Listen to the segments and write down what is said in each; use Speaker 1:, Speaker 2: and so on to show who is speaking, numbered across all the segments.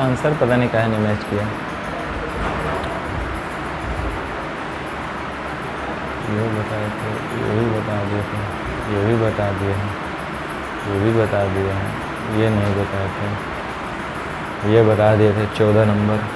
Speaker 1: Answer पता नहीं काहे नहीं मैच किया। ये बताए थे, ये भी बता दिए थे, ये भी बता दिए हैं, ये भी बता दिए हैं, ये नहीं बताए थे, ये बता दिए थे 14 नंबर।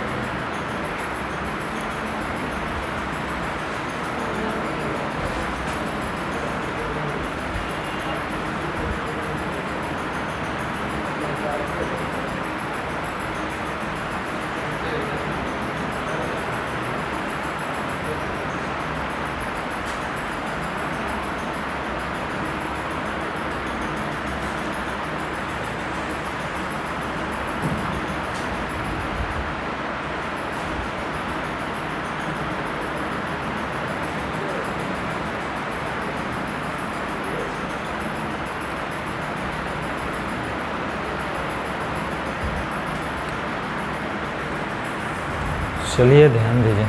Speaker 1: चलिए ध्यान दीजिए।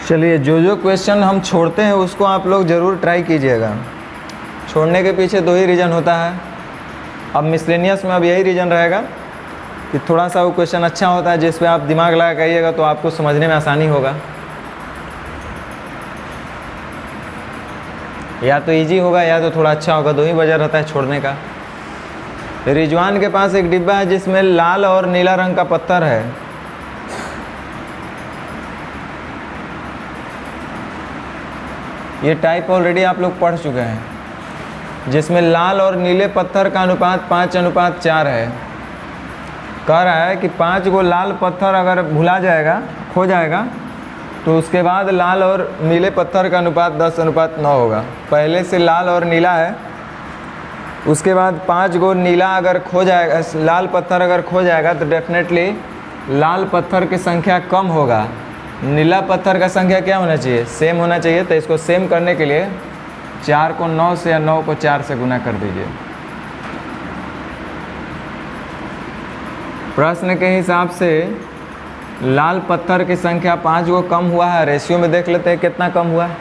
Speaker 1: चलिए जो क्वेश्चन हम छोड़ते हैं उसको आप लोग ज़रूर ट्राई कीजिएगा। छोड़ने के पीछे दो ही रीज़न होता है। अब मिसलेनियस में अब यही रीज़न रहेगा कि थोड़ा सा वो क्वेश्चन अच्छा होता है जिस पे आप दिमाग लगा करिएगा तो आपको समझने में आसानी होगा, या तो इजी होगा या तो थोड़ा अच्छा होगा, दो ही वजह रहता है छोड़ने का। रिजवान के पास एक डिब्बा है जिसमें लाल और नीला रंग का पत्थर है। ये टाइप ऑलरेडी आप लोग पढ़ चुके हैं, जिसमें लाल और नीले पत्थर का अनुपात 5:4 है। कह रहा है कि 5 गो लाल पत्थर अगर भुला जाएगा, खो जाएगा, तो उसके बाद लाल और नीले पत्थर का अनुपात 10:9 होगा। पहले से लाल और नीला है, उसके बाद 5 गो नीला अगर खो जाएगा, लाल पत्थर अगर खो जाएगा तो डेफिनेटली लाल पत्थर की संख्या कम होगा, नीला पत्थर का संख्या क्या होना चाहिए, सेम होना चाहिए। तो इसको सेम करने के लिए 4 को 9 से या 9 को 4 से गुना कर दीजिए। प्रश्न के हिसाब से लाल पत्थर की संख्या 5 को कम हुआ है। रेशियो में देख लेते हैं कितना कम हुआ था।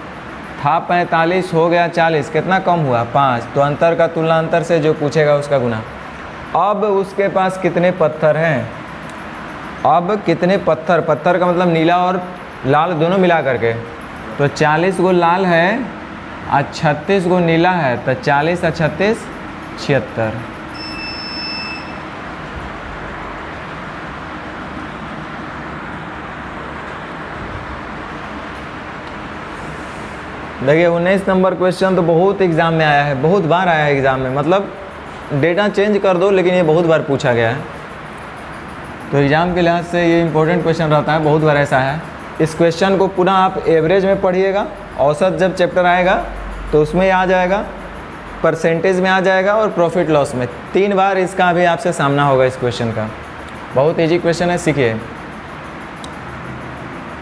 Speaker 1: 45 हो गया 40, कितना कम हुआ 5। तो अंतर का तुलना अंतर से जो पूछेगा उसका गुना। अब उसके पास कितने पत्थर हैं, अब कितने पत्थर, पत्थर का मतलब नीला और लाल दोनों मिला करके, तो 40 गो लाल है और 36 गो नीला है, तो 40 और 36 76। देखिए 19 नंबर क्वेश्चन तो बहुत एग्ज़ाम में आया है, बहुत बार आया है एग्ज़ाम में। मतलब डेटा चेंज कर दो लेकिन ये बहुत बार पूछा गया है, तो एग्ज़ाम के लिहाज से ये इंपॉर्टेंट क्वेश्चन रहता है। बहुत बार ऐसा है। इस क्वेश्चन को पुनः आप एवरेज में पढ़िएगा, औसत जब चैप्टर आएगा तो उसमें आ जाएगा, परसेंटेज में आ जाएगा और प्रॉफिट लॉस में। 3 बार इसका भी आपसे सामना होगा इस क्वेश्चन का। बहुत ईजी क्वेश्चन है, सीखिए।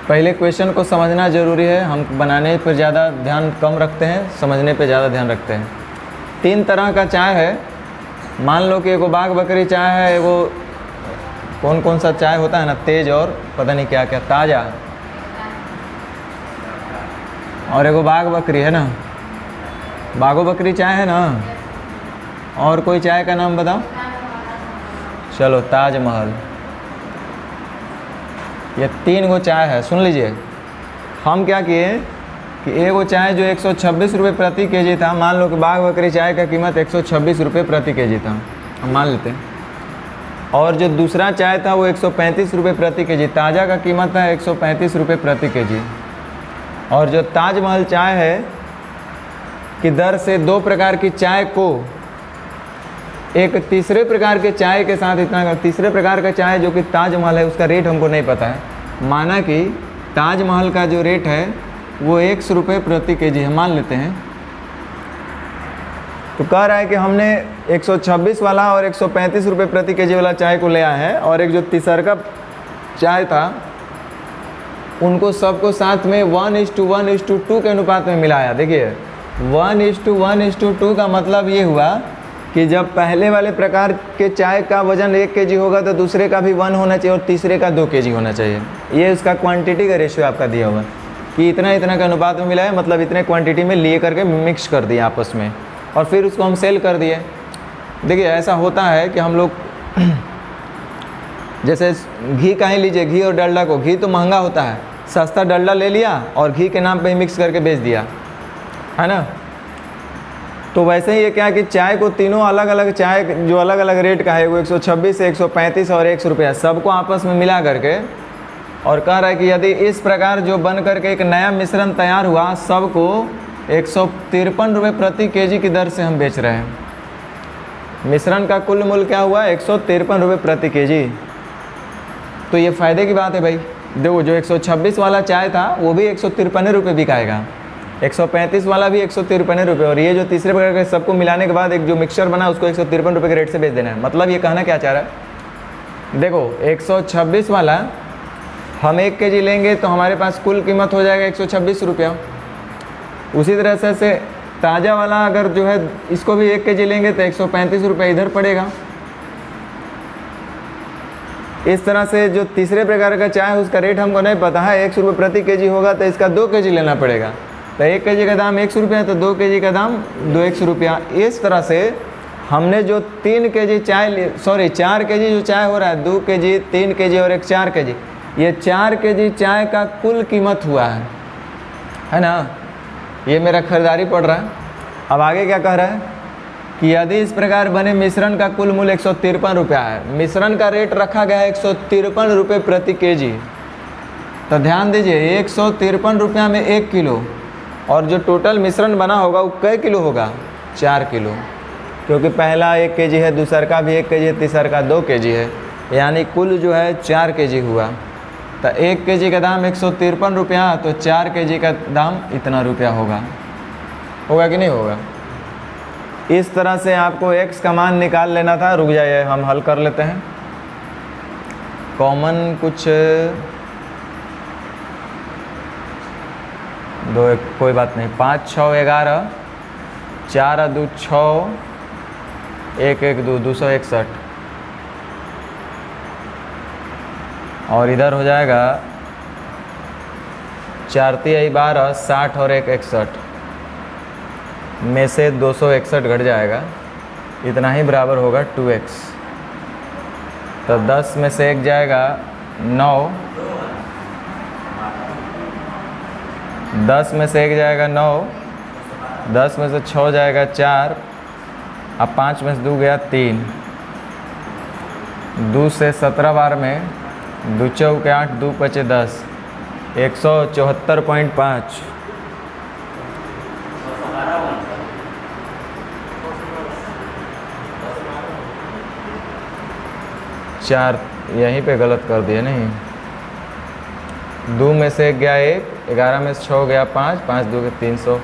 Speaker 1: पहले क्वेश्चन को समझना ज़रूरी है। हम बनाने पर ज़्यादा ध्यान कम रखते हैं, समझने पर ज़्यादा ध्यान रखते हैं। 3 तरह का चाय है। मान लो कि एगो बाघ बकरी चाय है, एगो कौन सा चाय होता है ना, तेज और पता नहीं क्या क्या, ताज़ा, और एगो बाघ बकरी है ना, बाघो बकरी चाय है ना। और कोई चाय का नाम बताओ। चलो ताजमहल। ये 3 गो चाय है। सुन लीजिए, हम क्या किए कि एगो चाय जो 126 रुपये प्रति केजी था, मान लो कि बाघ बकरी चाय का कीमत 126 रुपये प्रति केजी था, हम मान लेते हैं। और जो दूसरा चाय था वो 135 रुपये प्रति केजी, ताज़ा का कीमत था 135 रुपये प्रति केजी। और जो ताजमहल चाय है की दर से 2 प्रकार की चाय को एक तीसरे प्रकार के चाय के साथ इतना, तीसरे प्रकार का चाय जो कि ताजमहल है उसका रेट हमको नहीं पता है। माना कि ताजमहल का जो रेट है वो 100 रुपये प्रति केजी है, मान लेते हैं। तो कह रहा है कि हमने 126 वाला और 135 रुपये प्रति केजी वाला चाय को ले आए हैं, और एक जो तीसरा का चाय था उनको सबको साथ में 1:1:2 के अनुपात में मिलाया। देखिए 1:1:2 का मतलब ये हुआ कि जब पहले वाले प्रकार के चाय का वज़न 1 kg होगा तो दूसरे का भी 1 होना चाहिए और तीसरे का 2 kg होना चाहिए। ये उसका क्वांटिटी का रेशियो आपका दिया हुआ कि इतना इतना का अनुपात में मिलाया, मतलब इतने क्वांटिटी में लिए करके मिक्स कर दिया आपस में और फिर उसको हम सेल कर दिए। देखिए ऐसा होता है कि हम लोग जैसे घी का ही लीजिए, घी और डलडा को, घी तो महंगा होता है, सस्ता डलडा ले लिया और घी के नाम पे ही मिक्स करके बेच दिया, है ना। तो वैसे ही ये क्या कि चाय को तीनों अलग अलग चाय जो अलग अलग रेट का है, वो 126, 135 और 100 रुपया, सबको आपस में मिला करके और कह रहा है कि यदि इस प्रकार जो बन करके एक नया मिश्रण तैयार हुआ, सबको 153 रुपये प्रति केजी की दर से हम बेच रहे हैं। मिश्रण का कुल मूल्य क्या हुआ? 153 रुपये प्रति केजी। तो ये फ़ायदे की बात है भाई। देखो जो 126 वाला चाय था वो भी 153 रुपये बिकाएगा, 135 वाला भी 153 रुपये, और ये जो तीसरे प्रकार के सबको मिलाने के बाद एक जो मिक्सचर बना उसको 153 रुपये के रेट से बेच देना है। मतलब ये कहना क्या चाह रहा है? देखो 126 वाला हम 1 kg लेंगे तो हमारे पास कुल कीमत हो जाएगा 126 रुपया। उसी तरह से ताज़ा वाला अगर जो है इसको भी 1 kg लेंगे तो 135 रुपये इधर पड़ेगा। इस तरह से जो तीसरे प्रकार का चाय है उसका रेट हमको नहीं पता है, 100 रुपये प्रति केजी होगा तो इसका 2 kg लेना पड़ेगा। तो 1 kg का दाम 100 रुपया है तो 2 kg का दाम 200 रुपया। इस तरह से हमने जो 3 kg चाय 4 kg जो चाय हो रहा है, 2 kg, 3 kg और एक 4 kg, ये 4 kg चाय का कुल कीमत हुआ है ना। ये मेरा खरीदारी पड़ रहा है। अब आगे क्या कह रहा है कि यदि इस प्रकार बने मिश्रण का कुल मूल्य 153 रुपया है, मिश्रण का रेट रखा गया है 153 रुपये प्रति केजी। तो ध्यान दीजिए 153 रुपया में 1 किलो, और जो टोटल मिश्रण बना होगा वो कै किलो होगा? 4 किलो, क्योंकि पहला 1 kg है, दूसर का भी 1 kg है, तीसर का 2 kg है, यानी कुल जो है 4 kg हुआ। तो 1 kg का दाम 153 रुपया, तो 4 kg का दाम इतना रुपया होगा कि नहीं होगा? इस तरह से आपको x का मान निकाल लेना था। रुक जाइए हम हल कर लेते हैं। कॉमन कुछ दो, कोई बात नहीं, 5 6 11, 4 2 6, 1 1 2, 261, और इधर हो जाएगा 4 3 12, 60 और 1 61 में से 261 घट जाएगा, इतना ही बराबर होगा 2x। तो 10 में से 1 जाएगा 9, 10 में से 1 जाएगा 9, 10 में से 6 जाएगा 4, अब 5 में से 2 गया 3, 2 से 17 बार में 2 चौके 8, 2 पचे 10, 174.5। चार यहीं पे गलत कर दिए नहीं। 2 में से 1 गया 1, 11 में से 6 गया 5, 5 2 के 300,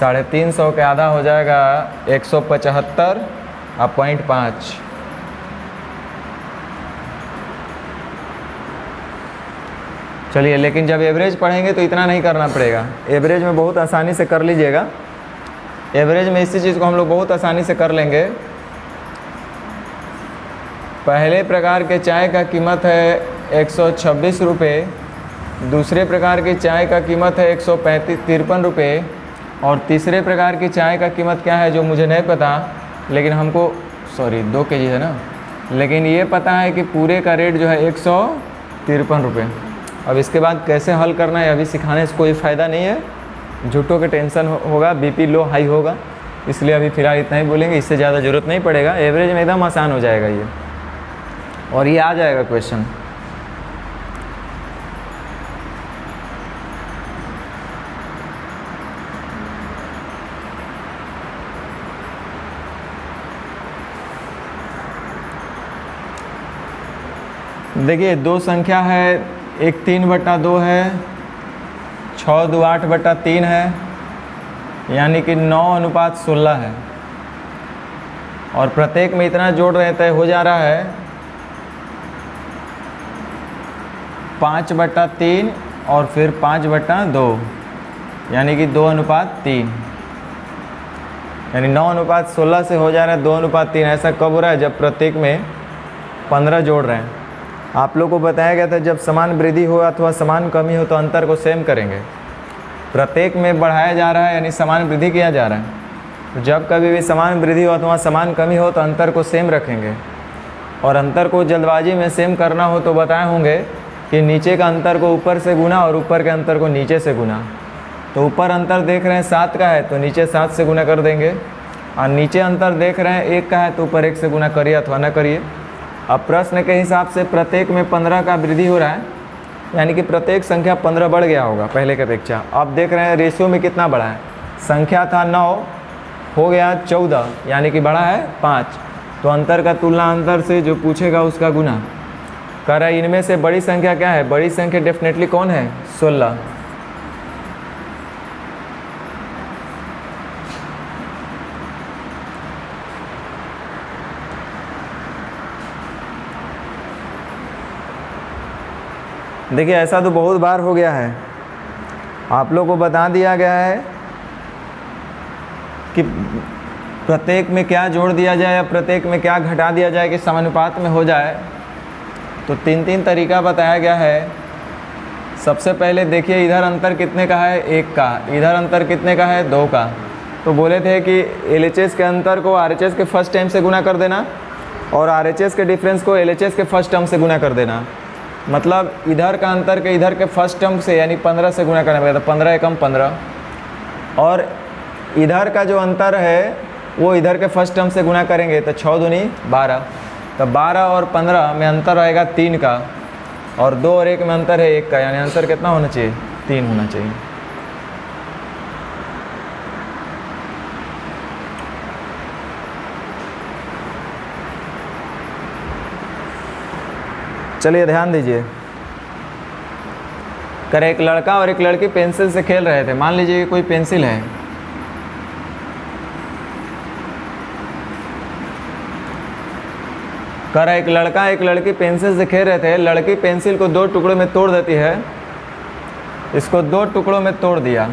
Speaker 1: 350 के आधा हो जाएगा 175.5। चलिए, लेकिन जब एवरेज पढ़ेंगे तो इतना नहीं करना पड़ेगा। एवरेज में बहुत आसानी से कर लीजिएगा। एवरेज में इसी चीज़ को हम लोग बहुत आसानी से कर लेंगे। पहले प्रकार के चाय का कीमत है 126 रुपये, दूसरे प्रकार की चाय का कीमत है 153 रुपये, और तीसरे प्रकार की चाय का कीमत क्या है जो मुझे नहीं पता, लेकिन हमको 2 kg है ना, लेकिन ये पता है कि पूरे का रेट जो है 153 रुपये। अब इसके बाद कैसे हल करना है अभी सिखाने से कोई फ़ायदा नहीं है, झूठों के टेंशन होगा, बीपी लो हाई होगा, इसलिए अभी फ़िलहाल इतना ही बोलेंगे, इससे ज़्यादा ज़रूरत नहीं पड़ेगा। एवरेज में एकदम आसान हो जाएगा ये, और ये आ जाएगा क्वेश्चन। देखिए 2 संख्या है, एक 3/2 है, 6 2 8/3 है, यानी कि 9:16 है, और प्रत्येक में इतना जोड़ रहे तय हो जा रहा है 5/3 और फिर 5/2, यानी कि 2:3, यानी 9:16 से हो जा रहा है 2:3। ऐसा कब हो रहा है? जब प्रत्येक में 15 जोड़ रहे हैं। आप लोग को बताया गया था जब समान वृद्धि हो अथवा समान कमी हो तो अंतर को सेम करेंगे। प्रत्येक में बढ़ाया जा रहा है यानी समान वृद्धि किया जा रहा है, तो जब कभी भी समान वृद्धि हो अथवा समान कमी हो तो अंतर को सेम रखेंगे। और अंतर को जल्दबाजी में सेम करना हो तो बताए होंगे कि नीचे का अंतर को ऊपर से गुना और ऊपर के अंतर को नीचे से गुना। तो ऊपर अंतर देख रहे हैं 7 का है तो नीचे 7 से गुना कर देंगे, और नीचे अंतर देख रहे हैं 1 का है तो ऊपर 1 से गुना करिए अथवा न करिए। अब प्रश्न के हिसाब से प्रत्येक में 15 का वृद्धि हो रहा है, यानी कि प्रत्येक संख्या 15 बढ़ गया होगा पहले की अपेक्षा। अब देख रहे हैं रेशियो में कितना बढ़ा है, संख्या था 9 हो गया 14, यानी कि बढ़ा है 5। तो अंतर का तुलना अंतर से जो पूछेगा उसका गुना। कह रहा है इनमें से बड़ी संख्या क्या है? बड़ी संख्या डेफिनेटली कौन है? 16। देखिए ऐसा तो बहुत बार हो गया है, आप लोग को बता दिया गया है कि प्रत्येक में क्या जोड़ दिया जाए या प्रत्येक में क्या घटा दिया जाए कि समानुपात में हो जाए। तो 3 तरीका बताया गया है। सबसे पहले देखिए इधर अंतर कितने का है? 1 का। इधर अंतर कितने का है? 2 का। तो बोले थे कि LHS के अंतर को RHS के फर्स्ट टर्म से गुना कर देना और RHS के डिफरेंस को LHS के फर्स्ट टर्म से गुना कर देना। मतलब इधर का अंतर के इधर के फर्स्ट टर्म से यानी 15 से गुना करना पड़ेगा। तो 15 एकम 15, और इधर का जो अंतर है वो इधर के फर्स्ट टर्म से गुना करेंगे तो 6 दूनी 12। तो 12 और 15 में अंतर रहेगा 3 का, और 2 और 1 में अंतर है 1 का, यानी आंसर कितना होना चाहिए? 3 होना चाहिए। चलिए ध्यान दीजिए। कर एक लड़का और एक लड़की पेंसिल से खेल रहे थे। मान लीजिए कोई पेंसिल है, कर एक लड़का एक लड़की पेंसिल से खेल रहे थे। लड़की पेंसिल को 2 टुकड़ों में तोड़ देती है, इसको 2 टुकड़ों में तोड़ दिया।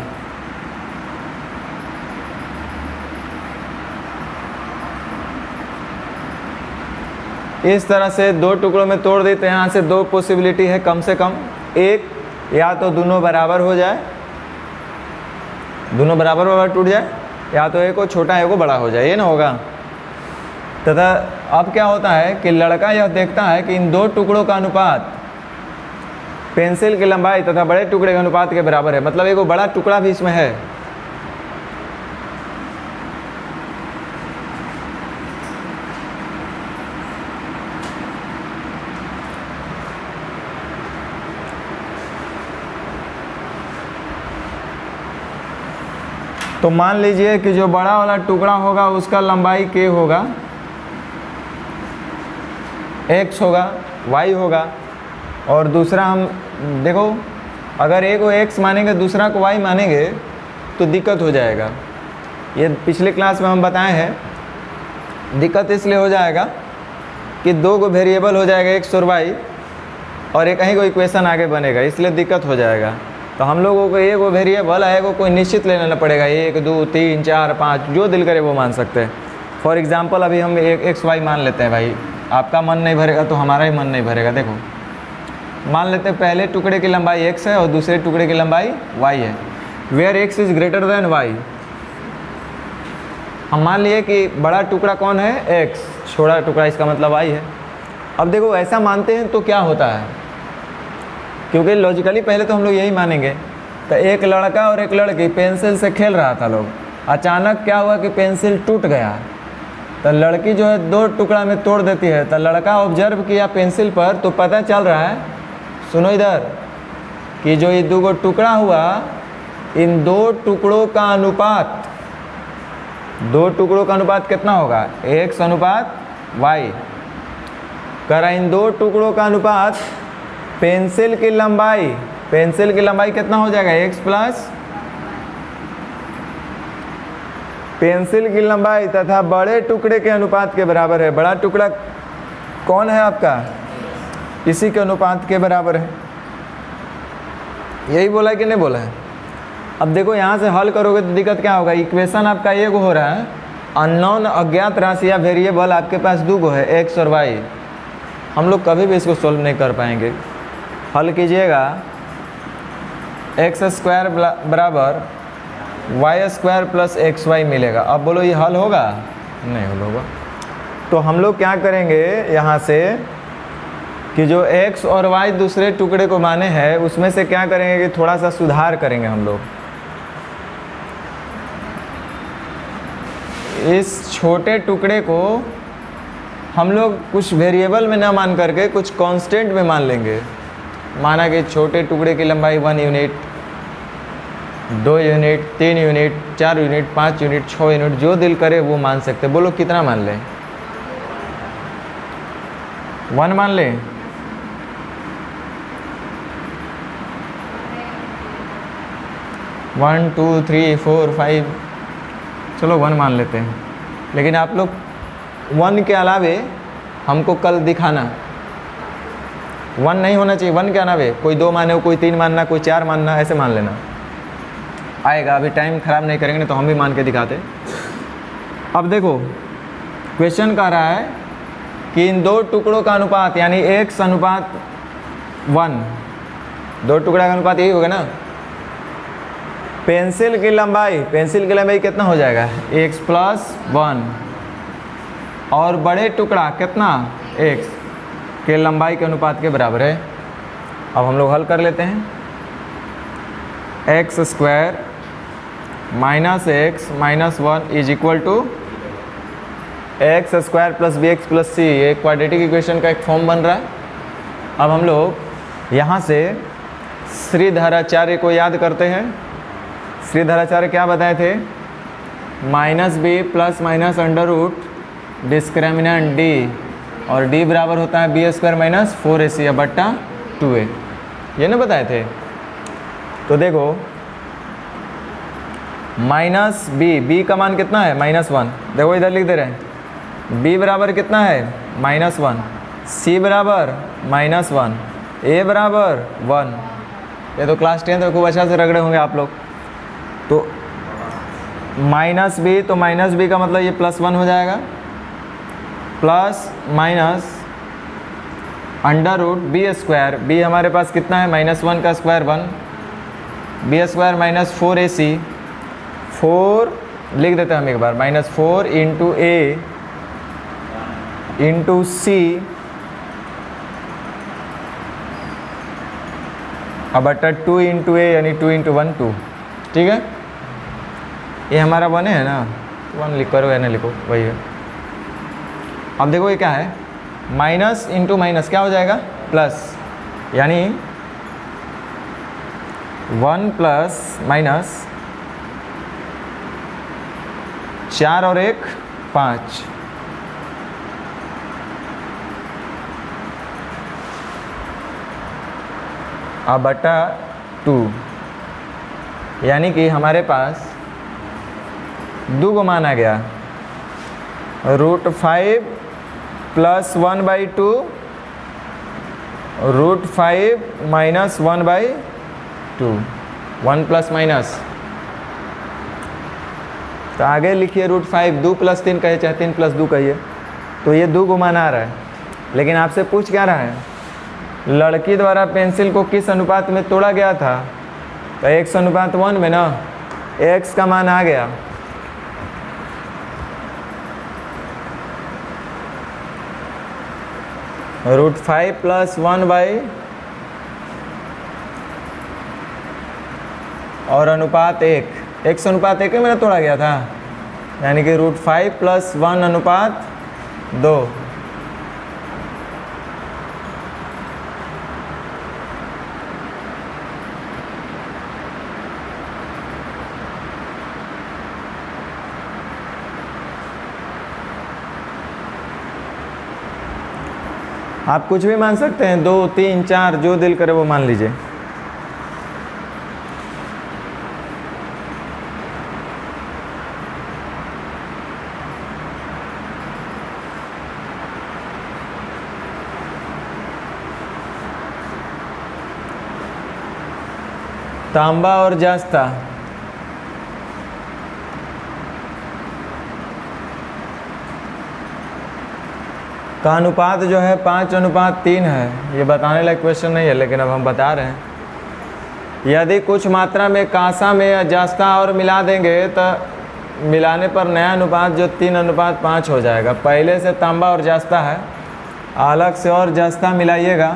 Speaker 1: इस तरह से 2 टुकड़ों में तोड़ देते हैं। यहाँ से 2 पॉसिबिलिटी है कम से कम। एक, या तो दोनों बराबर हो जाए, दोनों बराबर टूट जाए, या तो एक को छोटा है एक को बड़ा हो जाए, ये ना होगा। तथा अब क्या होता है कि लड़का यह देखता है कि इन 2 टुकड़ों का अनुपात पेंसिल की लंबाई तथा बड़े टुकड़े के अनुपात के बराबर है। मतलब एक बड़ा टुकड़ा भी इसमें है। तो मान लीजिए कि जो बड़ा वाला टुकड़ा होगा उसका लंबाई k होगा, x होगा, y होगा, और दूसरा हम देखो अगर एक को x मानेंगे दूसरा को y मानेंगे तो दिक्कत हो जाएगा। ये पिछले क्लास में हम बताए हैं। दिक्कत इसलिए हो जाएगा कि 2 को वेरिएबल हो जाएगा x और y, और एक ही को इक्वेशन आगे बनेगा, इसलिए दिक्कत हो जाएगा। तो हम लोगों को एक वो वेरिएबल है वो कोई निश्चित ले लेना पड़ेगा। 1 2 3 4 5 जो दिल करे वो मान सकते हैं। फॉर एग्जांपल अभी हम एक एक्स वाई मान लेते हैं। भाई आपका मन नहीं भरेगा तो हमारा ही मन नहीं भरेगा। देखो मान लेते हैं पहले टुकड़े की लंबाई x है और दूसरे टुकड़े की लंबाई y है। Where x is greater than y। हम मान लिए कि बड़ा टुकड़ा कौन है? x, छोटा टुकड़ा इसका मतलब y है। अब देखो ऐसा मानते हैं तो क्या होता है, क्योंकि लॉजिकली पहले तो हम लोग यही मानेंगे। तो एक लड़का और एक लड़की पेंसिल से खेल रहा था लोग, अचानक क्या हुआ कि पेंसिल टूट गया। तो लड़की जो है 2 टुकड़ा में तोड़ देती है। तो लड़का ऑब्जर्व किया पेंसिल पर तो पता चल रहा है, सुनो इधर, कि जो ये 2 टुकड़ा हुआ इन 2 टुकड़ों का अनुपात, 2 टुकड़ों का अनुपात कितना होगा? x अनुपात y। करा इन 2 टुकड़ों का अनुपात पेंसिल की लंबाई, पेंसिल की लंबाई कितना हो जाएगा? x प्लस पेंसिल की लंबाई तथा बड़े टुकड़े के अनुपात के बराबर है। बड़ा टुकड़ा कौन है आपका? इसी के अनुपात के बराबर है। यही बोला है कि नहीं बोला है? अब देखो यहाँ से हल करोगे तो दिक्कत क्या होगा, इक्वेशन आपका ये हो रहा है, अननोन अज्ञात राशि या वेरिएबल आपके पास दो गो है, एक्स और वाई। हम लोग कभी भी इसको सोल्व नहीं कर पाएंगे। हल कीजिएगा, एक्स स्क्वायर बराबर y square plus x y मिलेगा। अब बोलो ये हल होगा? नहीं हल होगा। तो हम लोग क्या करेंगे यहाँ से कि जो x और y दूसरे टुकड़े को माने हैं उसमें से क्या करेंगे कि थोड़ा सा सुधार करेंगे हम लोग। इस छोटे टुकड़े को हम लोग कुछ वेरिएबल में ना मान करके कुछ कांस्टेंट में मान लेंगे। माना कि छोटे टुकड़े की लंबाई 1 unit, 2 unit, 3 unit, 4 unit, 5 unit, 6 unit, जो दिल करे वो मान सकते। बोलो कितना मान लें? 1 मान लें? वन, 2, 3, 4, 5, चलो 1 मान लेते हैं। लेकिन आप लोग 1 के अलावे हमको कल दिखाना, 1 नहीं होना चाहिए, 1 के अलावे कोई 2 माने, कोई 3 मानना, कोई 4 मानना, ऐसे मान लेना। आएगा, अभी टाइम ख़राब नहीं करेंगे, नहीं तो हम भी मान के दिखाते। अब देखो क्वेश्चन कह रहा है कि इन दो टुकड़ों का अनुपात यानी x अनुपात 1, दो टुकड़ा का अनुपात यही होगा ना। पेंसिल की लंबाई कितना हो जाएगा? x प्लस 1, और बड़े टुकड़ा कितना? x के लंबाई के अनुपात के बराबर है। अब हम लोग हल कर लेते हैं। X square minus x minus 1 is equal to x square plus b x plus c. ये क्वाड्रेटिक इक्वेशन का एक फॉर्म बन रहा है। अब हम लोग यहाँ से श्रीधराचार्य को याद करते हैं। श्रीधराचार्य क्या बताए थे? Minus b plus minus under root discriminant D, और डी बराबर होता है बी स्क्वायर माइनस 4ac या बट्टा 2a, ये ना बताए थे। तो देखो माइनस बी का मान कितना है? -1। देखो इधर लिख दे रहे हैं, b बराबर कितना है? -1, c बराबर -1, a बराबर 1। ये तो क्लास 10 तो खूब अच्छा से रगड़े होंगे आप लोग। तो माइनस बी, तो माइनस बी का मतलब ये +1 हो जाएगा, plus minus under root b square, b हमारे पास कितना है? -1 का square 1, B square minus 4ac, 4 लिख देते हैं हम एक बार, -4 इंटू a इंटू सी अब बटा 2 इंटू a यानी 2 इंटू 1 2। ठीक है, ये हमारा 1 है ना, 1 लिख करो या ना लिखो वही है। अब देखो ये क्या है? माइनस इंटू माइनस क्या हो जाएगा? प्लस, यानी 1 प्लस माइनस 4 और 1 5, अब बटा 2, यानी कि हमारे पास 2 को मान आ गया। √5 प्लस 1/2, √5 माइनस 1/2, 1 प्लस माइनस। तो आगे लिखिए √5, 2 + 3 कहिए चाहे 3 + 2 कहिए। तो ये 2 को मान आ रहा है, लेकिन आपसे पूछ क्या रहा है? लड़की द्वारा पेंसिल को किस अनुपात में तोड़ा गया था? तो x/1 में ना x का मान आ गया। √5 प्लस 1 और अनुपात 1, x/1 में ना तोड़ा गया था, यानी कि √5 प्लस 1/2। आप कुछ भी मान सकते हैं, 2, 3, 4 जो दिल करे वो मान लीजिए। तांबा और जस्ता का अनुपात जो है 5:3 है। ये बताने लायक क्वेश्चन नहीं है, लेकिन अब हम बता रहे हैं। यदि कुछ मात्रा में कांसा में जस्ता और मिला देंगे तो मिलाने पर नया अनुपात जो 3:5 हो जाएगा। पहले से तांबा और जस्ता है, अलग से और जस्ता मिलाइएगा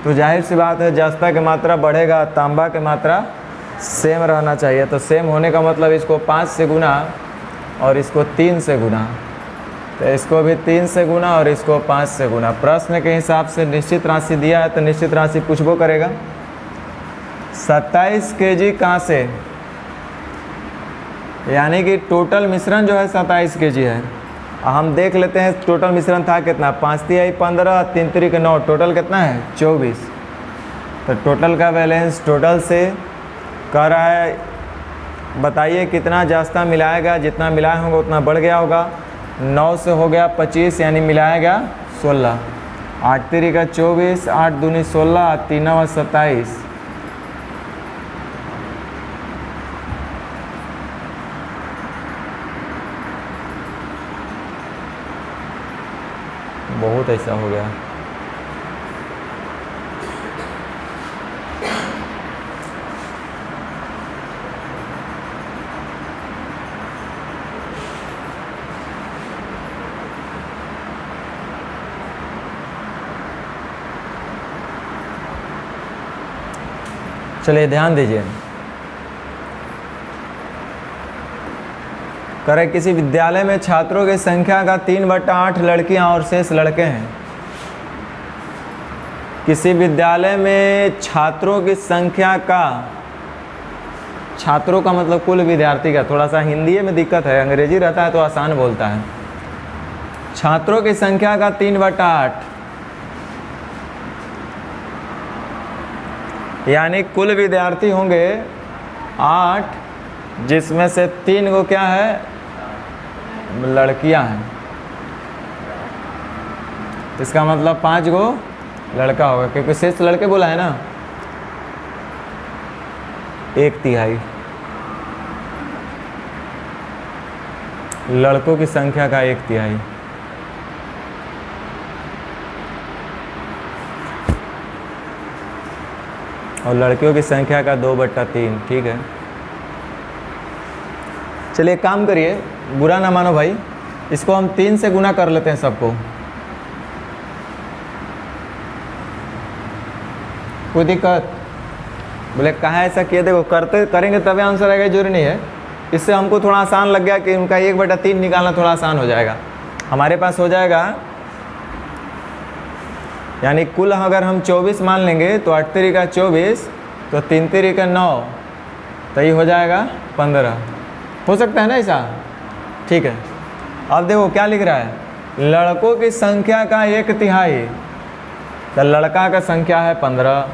Speaker 1: तो जाहिर सी बात है जस्ता की मात्रा बढ़ेगा, तांबा की मात्रा सेम रहना चाहिए। तो सेम होने का मतलब इसको 5 से गुना और इसको 3 से गुना, तो इसको भी 3 से गुना और इसको 5 से गुना। प्रश्न के हिसाब से निश्चित राशि दिया है तो निश्चित राशि पूछबो करेगा। 27 kg कांसे, यानी कि टोटल मिश्रण जो है 27 kg है। हम देख लेते हैं टोटल मिश्रण था कितना, 5 तिहाई 15, 3 तिरी 9, टोटल कितना है 24। तो टोटल का बैलेंस टोटल से कर रहा है, बताइए कितना जस्ता मिलाएगा, जितना मिलाए होंगे उतना बढ़ गया होगा। 9 से हो गया 25, यानी मिलाया गया 16। 8 तिरी 24, 8 दूनी 16, 3 27। बहुत ऐसा हो गया। चलिए ध्यान दीजिए। करें किसी विद्यालय में छात्रों की संख्या का 3/8 लड़कियां और शेष लड़के हैं। किसी विद्यालय में छात्रों की संख्या का, छात्रों का मतलब कुल विद्यार्थी का, थोड़ा सा हिंदी में दिक्कत है, अंग्रेजी रहता है तो आसान बोलता है। छात्रों की संख्या का 3/8, यानी कुल विद्यार्थी होंगे 8, जिसमें से 3 को क्या है लड़कियां हैं। इसका मतलब 5 गो लड़का होगा, क्योंकि शेष लड़के बोला है ना। 1 तिहाई लड़कों की संख्या का 1 तिहाई। और लड़कियों की संख्या का 2/3। ठीक है, चलिए काम करिए, बुरा ना मानो भाई, इसको हम 3 से गुना कर लेते हैं सबको। कोई दिक्कत? बोले कहाँ ऐसा किया, देखो करते करेंगे तभी आंसर आएगा, जरूरी नहीं है। इससे हमको थोड़ा आसान लग गया कि उनका 1/3 निकालना थोड़ा आसान हो जाएगा। हमारे पास हो जाएगा, यानी कुल अगर हम 24 मान लेंगे तो 8 तिरी 24, तो 3 तिरी 9, तो ये हो जाएगा 15। हो सकता है ना ऐसा? ठीक है, अब देखो क्या लिख रहा है, लड़कों की संख्या का 1 तिहाई। तो लड़का का संख्या है 15,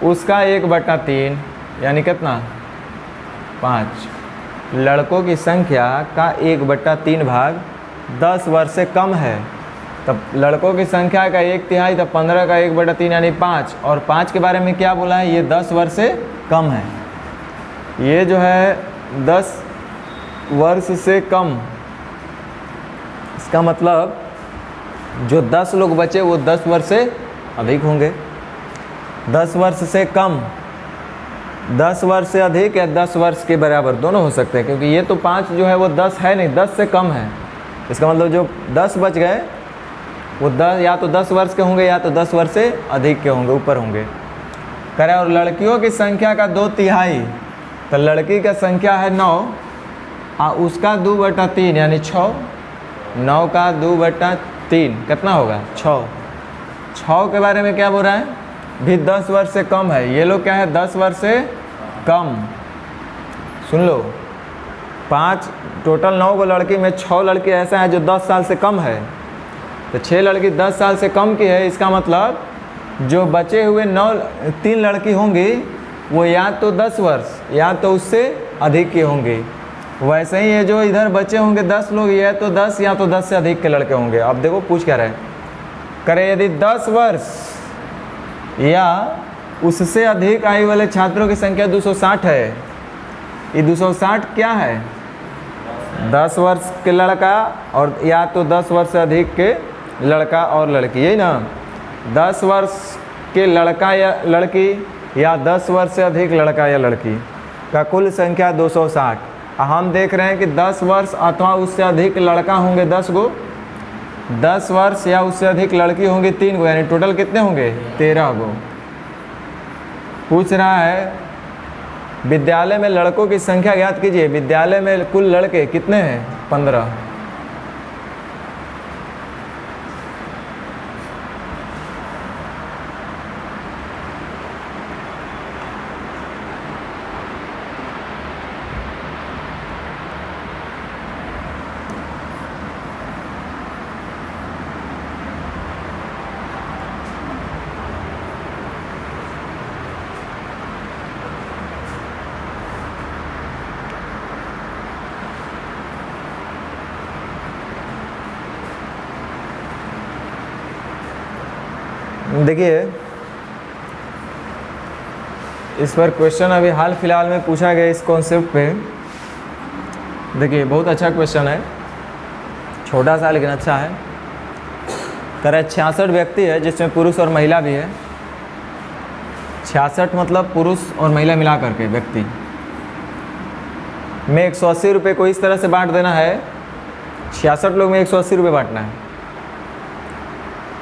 Speaker 1: उसका 1/3 यानी कितना 5। लड़कों की संख्या का 1/3 भाग 10 वर्ष से कम है। तब लड़कों की संख्या का 1 तिहाई, तो 15 का 1/3 यानी 5। और 5 के बारे में क्या बोला है, ये 10 वर्ष से कम है। ये जो है 10 वर्ष से कम, इसका मतलब जो 10 लोग बचे वो 10 वर्ष से अधिक होंगे। 10 वर्ष से कम, 10 वर्ष से अधिक या 10 वर्ष के बराबर दोनों हो सकते हैं, क्योंकि ये तो 5 जो है वो 10 है नहीं, 10 से कम है। इसका मतलब जो 10 बच गए वो 10 या तो 10 वर्ष के होंगे या तो 10 वर्ष से अधिक के होंगे, ऊपर होंगे। करें और लड़कियों की संख्या का 2 तिहाई, तो लड़की का संख्या है 9, उसका 2/3 यानी 6। 9 का 2/3 कितना होगा 6। 6 के बारे में क्या बोल रहा है, भी 10 वर्ष से कम है। ये लोग क्या है 10 वर्ष से कम। सुन लो, 5 टोटल 9 को लड़की में 6 लड़की ऐसा है जो 10 साल से कम है, तो 6 लड़की 10 साल से कम की है। इसका मतलब जो बचे हुए 3 लड़की होंगी वो या तो 10 वर्ष या तो उससे अधिक की होंगी। वैसे ही ये जो इधर बचे होंगे 10 लोग, ये तो 10 या तो 10 से अधिक के लड़के होंगे। अब देखो पूछ क्या रहे, करे यदि 10 वर्ष या उससे अधिक आयु वाले छात्रों की संख्या 260 है। ये 260 क्या है? 10 वर्ष के लड़का और या तो 10 वर्ष से अधिक के लड़का और लड़की, यही ना? 10 वर्ष के लड़का या लड़की या 10 वर्ष से अधिक लड़का या लड़की का कुल संख्या 260। हम देख रहे हैं कि 10 वर्ष अथवा उससे अधिक लड़का होंगे 10 गो, 10 वर्ष या उससे अधिक लड़की होंगी 3 गो, यानी टोटल कितने होंगे? 13 गो। पूछ रहा है विद्यालय में लड़कों की संख्या ज्ञात कीजिए। विद्यालय में कुल लड़के कितने हैं? 15। देखिए इस पर क्वेश्चन अभी हाल फिलहाल में पूछा गया इस कॉन्सेप्ट पे। देखिए बहुत अच्छा क्वेश्चन है, छोटा सा लेकिन अच्छा है। कह रहा है 66 व्यक्ति है जिसमें पुरुष और महिला भी है। 66 मतलब पुरुष और महिला मिला करके व्यक्ति में 180 रुपये को इस तरह से बांट देना है। 66 लोग में 180 रुपये बांटना है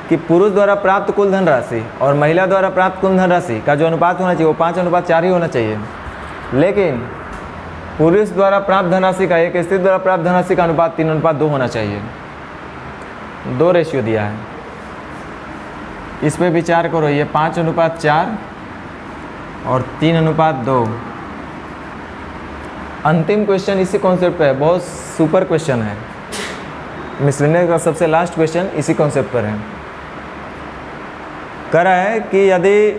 Speaker 1: कि पुरुष द्वारा प्राप्त कुल धनराशि और महिला द्वारा प्राप्त कुल धनराशि का जो अनुपात होना चाहिए वो 5:4 ही होना चाहिए। लेकिन पुरुष द्वारा प्राप्त धनराशि का एक स्त्री द्वारा प्राप्त धनराशि का अनुपात 3:2 होना चाहिए। 2 रेशियो दिया है, इस पे विचार करो। ये 5:4 और 3:2। अंतिम क्वेश्चन इसी कॉन्सेप्ट पे है, बहुत सुपर क्वेश्चन है। मिसलेनियस का सबसे लास्ट क्वेश्चन इसी कॉन्सेप्ट पर है। कह रहा है कि यदि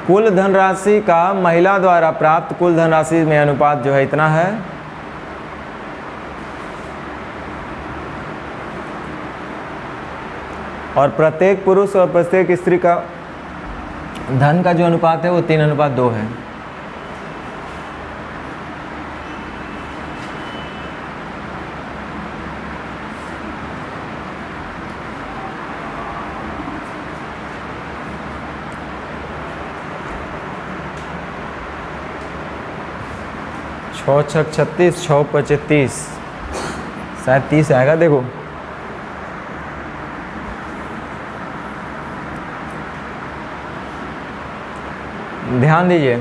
Speaker 1: कुल धनराशि का महिला द्वारा प्राप्त कुल धनराशि में अनुपात जो है इतना है, और प्रत्येक पुरुष और प्रत्येक स्त्री का धन का जो अनुपात है वो 3:2 है। छः 36, 6 35, शायद 30 आएगा। देखो ध्यान दीजिए,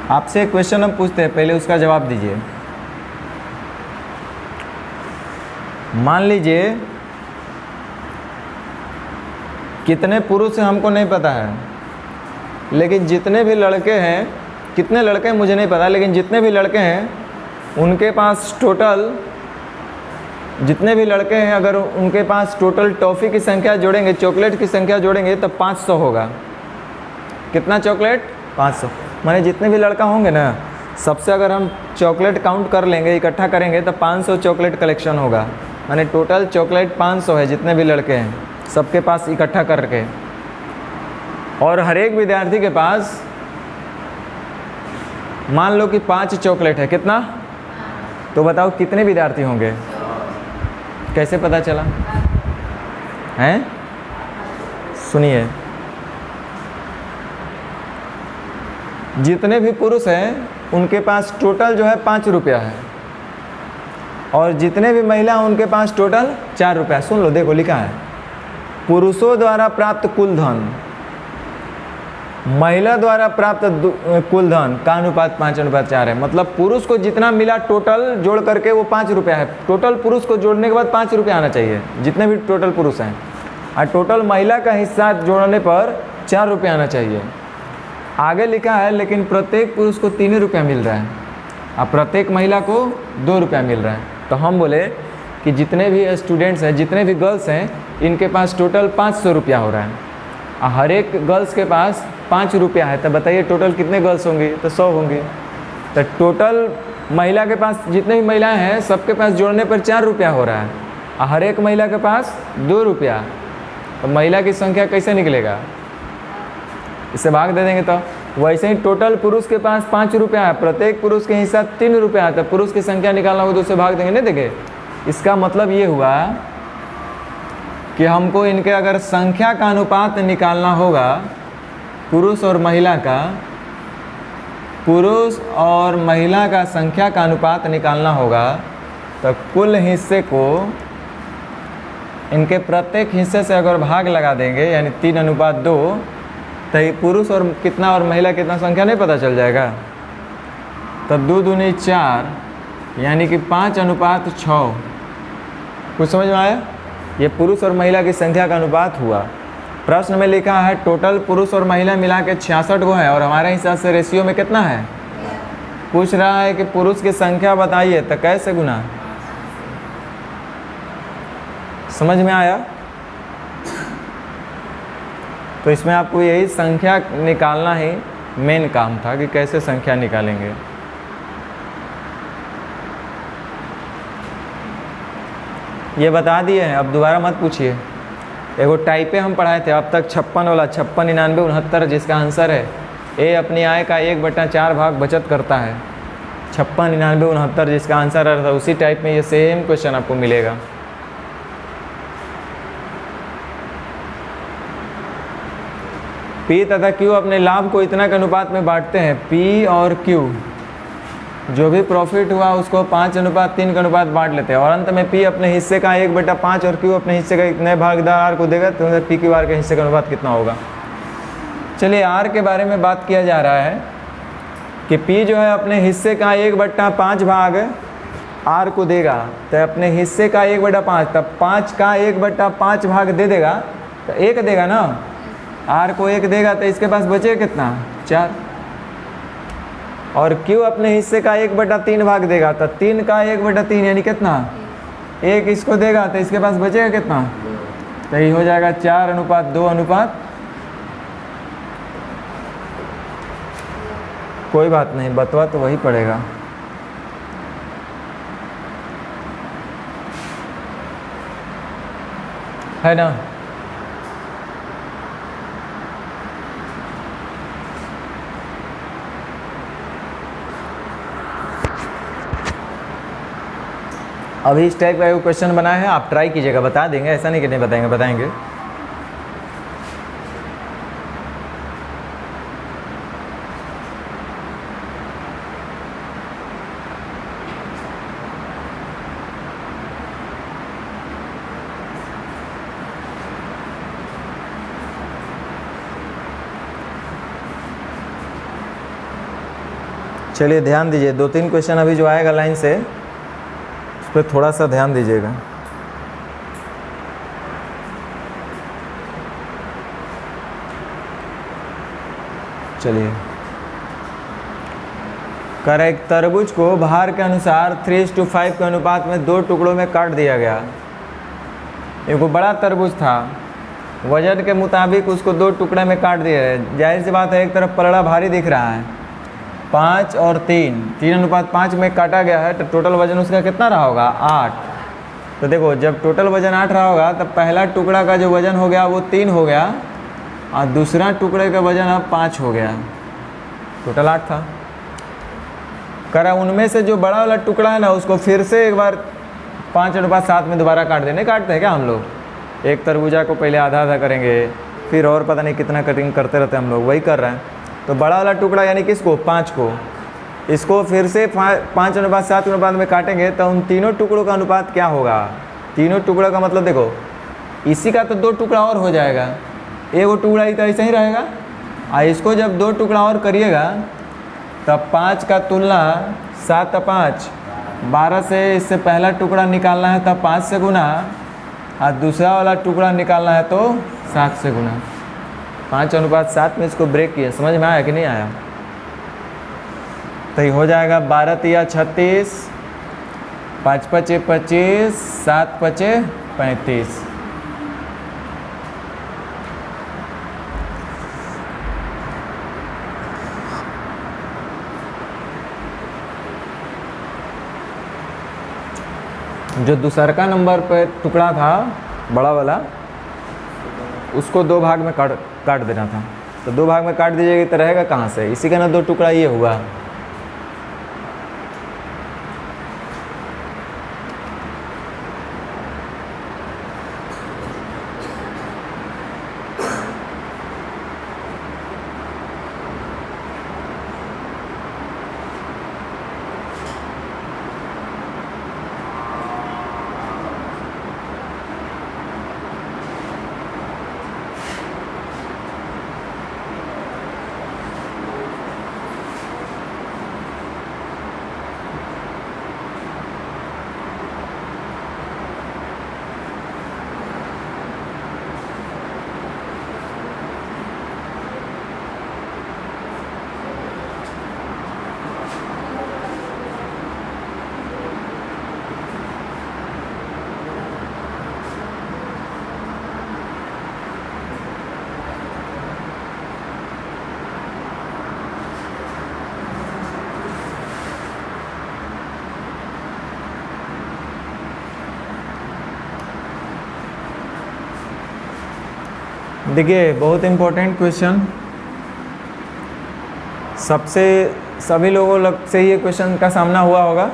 Speaker 1: आपसे एक क्वेश्चन हम पूछते हैं, पहले उसका जवाब दीजिए। मान लीजिए कितने पुरुष हैं हमको नहीं पता है, लेकिन जितने भी लड़के हैं, कितने लड़के हैं मुझे नहीं पता, लेकिन जितने भी लड़के हैं उनके पास टोटल, जितने भी लड़के हैं अगर उनके पास टोटल टॉफ़ी की संख्या जोड़ेंगे, चॉकलेट की संख्या जोड़ेंगे तो 500 होगा। कितना चॉकलेट? 500। माने जितने भी लड़का होंगे ना, सबसे अगर हम चॉकलेट काउंट कर लेंगे, इकट्ठा करेंगे तो 500 चॉकलेट कलेक्शन होगा। माने टोटल चॉकलेट 500 है जितने भी लड़के हैं सबके पास इकट्ठा करके। और हर एक विद्यार्थी के पास मान लो कि 5 चॉकलेट है। कितना? तो बताओ कितने विद्यार्थी होंगे? कैसे पता चला? हैं? सुनिए, जितने भी पुरुष हैं उनके पास टोटल जो है 5 रुपया है, और जितने भी महिला हैं उनके पास टोटल 4 रुपया। सुन लो, देखो लिखा है पुरुषों द्वारा प्राप्त कुल धन, महिला द्वारा प्राप्त कुल धन का अनुपात 5:4 है। मतलब पुरुष को जितना मिला टोटल जोड़ करके वो 5 रुपया है। टोटल पुरुष को जोड़ने के बाद 5 रुपया आना चाहिए, जितने भी टोटल पुरुष हैं। और टोटल महिला का हिस्सा जोड़ने पर 4 रुपये आना चाहिए। आगे लिखा है लेकिन प्रत्येक पुरुष को 3 रुपया मिल रहा है और प्रत्येक महिला को 2 रुपया मिल रहा है। तो हम बोले कि जितने भी स्टूडेंट्स हैं, जितने भी गर्ल्स हैं, इनके पास टोटल 500 रुपया हो रहा है और हर एक गर्ल्स के पास 5 रुपया है। तो बताइए टोटल कितने गर्ल्स होंगे? तो 100 होंगे। तो टोटल महिला के पास जितने भी महिलाएं हैं सबके पास जोड़ने पर 4 रुपया हो रहा है और हर एक महिला के पास 2 रुपया। तो महिला की संख्या कैसे निकलेगा? इससे भाग दे देंगे। तो वैसे ही टोटल पुरुष के पास 5 रुपया है, प्रत्येक पुरुष के हिस्सा 3 रुपया है। तो पुरुष की संख्या निकालना होगा तो उससे भाग देंगे। नहीं देंगे? इसका मतलब ये हुआ कि हमको इनके अगर संख्या का अनुपात निकालना होगा, पुरुष और महिला का संख्या का अनुपात निकालना होगा, तो कुल हिस्से को इनके प्रत्येक हिस्से से अगर भाग लगा देंगे यानी 3:2, तो ये पुरुष और कितना और महिला कितना संख्या नहीं पता चल जाएगा। तो 2 दूनी 4 यानी कि 5:6। कुछ समझ में आया? ये पुरुष और महिला की संख्या का अनुपात हुआ। प्रश्न में लिखा है टोटल पुरुष और महिला मिला के 66 गो है और हमारे हिसाब से रेशियो में कितना है? पूछ रहा है कि पुरुष की संख्या बताइए, तो कैसे गुना? समझ में आया? तो इसमें आपको यही संख्या निकालना ही मेन काम था कि कैसे संख्या निकालेंगे। ये बता दिए हैं, अब दोबारा मत पूछिए। एगो टाइपे हम पढ़ाए थे अब तक 56 वाला, 56, 99, 69, जिसका आंसर है ए अपनी आय का 1/4 भाग बचत करता है। 56, 99, 69 जिसका आंसर रहता है, उसी टाइप में ये सेम क्वेश्चन आपको मिलेगा। पी तथा क्यू अपने लाभ को इतना के अनुपात में बांटते हैं। पी और क्यू जो भी प्रॉफिट हुआ उसको 5:3 के अनुपात बांट लेते हैं और अंत में पी अपने हिस्से का 1/5 और क्यू अपने हिस्से का इतने भागीदार आर को देगा, तो पी क्यू आर के हिस्से का अनुपात कितना होगा। चलिए आर के बारे में बात किया जा रहा है कि पी जो है अपने हिस्से का 1/5 भाग आर को देगा, तो अपने हिस्से का 1/5, तब 5 का 1/5 भाग दे देगा तो 1 देगा ना, आर को 1 देगा तो इसके पास बचेगा कितना? 4। और क्यू अपने हिस्से का 1/3 भाग देगा तो 3 का 1/3 यानी कितना? 1 इसको देगा तो इसके पास बचेगा कितना? तो ये हो जाएगा 4:2। कोई बात नहीं, बतवा तो वही पड़ेगा। है ना? अभी इस टाइप का एक क्वेश्चन बनाया है, आप ट्राई कीजिएगा, बता देंगे, ऐसा नहीं कि नहीं बताएंगे, बताएंगे। चलिए ध्यान दीजिए, 2-3 क्वेश्चन अभी जो आएगा लाइन से उस पर थोड़ा सा ध्यान दीजिएगा। चलिए, कर एक तरबूज को भार के अनुसार 3:5 के अनुपात में 2 टुकड़ों में काट दिया गया। एक बड़ा तरबूज था, वजन के मुताबिक उसको 2 टुकड़े में काट दिया है। जाहिर सी बात है एक तरफ पलड़ा भारी दिख रहा है, 5 और 3:5 में काटा गया है, तो टोटल वजन उसका कितना रहा होगा? 8। तो देखो जब टोटल वजन 8 रहा होगा तब पहला टुकड़ा का जो वजन हो गया वो 3 हो गया और दूसरा टुकड़े का वजन अब 5 हो गया, टोटल 8 था। करा उनमें से जो बड़ा वाला टुकड़ा है ना उसको फिर से एक बार 5:7 में दोबारा काट देने, काटते हैं क्या हम लोग? एक तरबूजा को पहले आधा आधा करेंगे, फिर और पता नहीं कितना कटिंग करते रहते हैं हम लोग, वही कर रहे हैं। तो बड़ा वाला टुकड़ा यानी किसको? 5 को, इसको फिर से 5:7 के अनुपात में काटेंगे तो उन तीनों टुकड़ों का अनुपात क्या होगा? तीनों टुकड़ों का मतलब देखो, इसी का तो 2 टुकड़ा और हो जाएगा, एक टुकड़ा ही तो ऐसे ही रहेगा, और इसको जब 2 टुकड़ा और करिएगा तब 5 का तुलना 7 और 5 12 से, इससे पहला टुकड़ा निकालना है तब 5 से गुना और दूसरा वाला टुकड़ा निकालना है तो 7 से गुना। 5:7 में इसको ब्रेक किया, समझ में आया कि नहीं आया? तो ये हो जाएगा 12 तिया 36, 5 पचे 25, 7 पचे 35। जो दूसरा का नंबर पे टुकड़ा था बड़ा वाला, उसको 2 भाग में काट देना था। तो 2 भाग में काट दीजिएगा तो रहेगा कहाँ से? इसी का ना 2 टुकड़ा ये हुआ। देखिए बहुत इम्पोर्टेंट क्वेश्चन, सभी लोगों से ये क्वेश्चन का सामना हुआ होगा,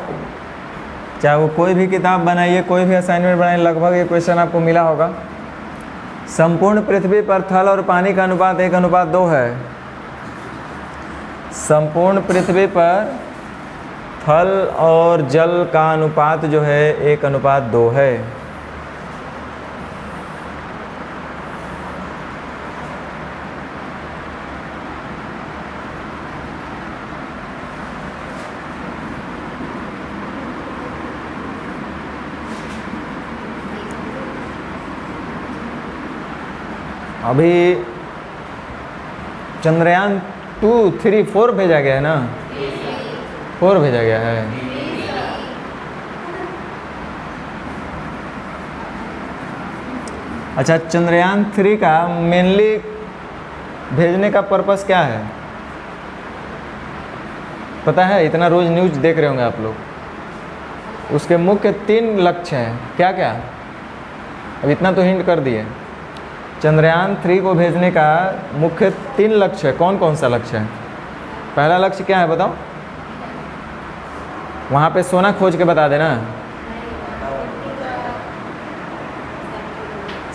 Speaker 1: चाहे वो कोई भी किताब बनाइए, कोई भी असाइनमेंट बनाइए, लगभग ये क्वेश्चन आपको मिला होगा। संपूर्ण पृथ्वी पर थल और पानी का अनुपात 1:2 है। संपूर्ण पृथ्वी पर थल और जल का अनुपात जो है 1:2 है। अभी चंद्रयान 2, 3, 4 भेजा गया है ना? 4 भेजा गया है। अच्छा, चंद्रयान 3 का मेनली भेजने का पर्पस क्या है पता है? इतना रोज न्यूज़ देख रहे होंगे आप लोग। उसके मुख्य 3 लक्ष्य हैं। क्या क्या? अब इतना तो हिंट कर दिए। चंद्रयान 3 को भेजने का मुख्य 3 लक्ष्य है। कौन कौन सा लक्ष्य है? पहला लक्ष्य क्या है बताओ? वहाँ पे सोना खोज के बता देना।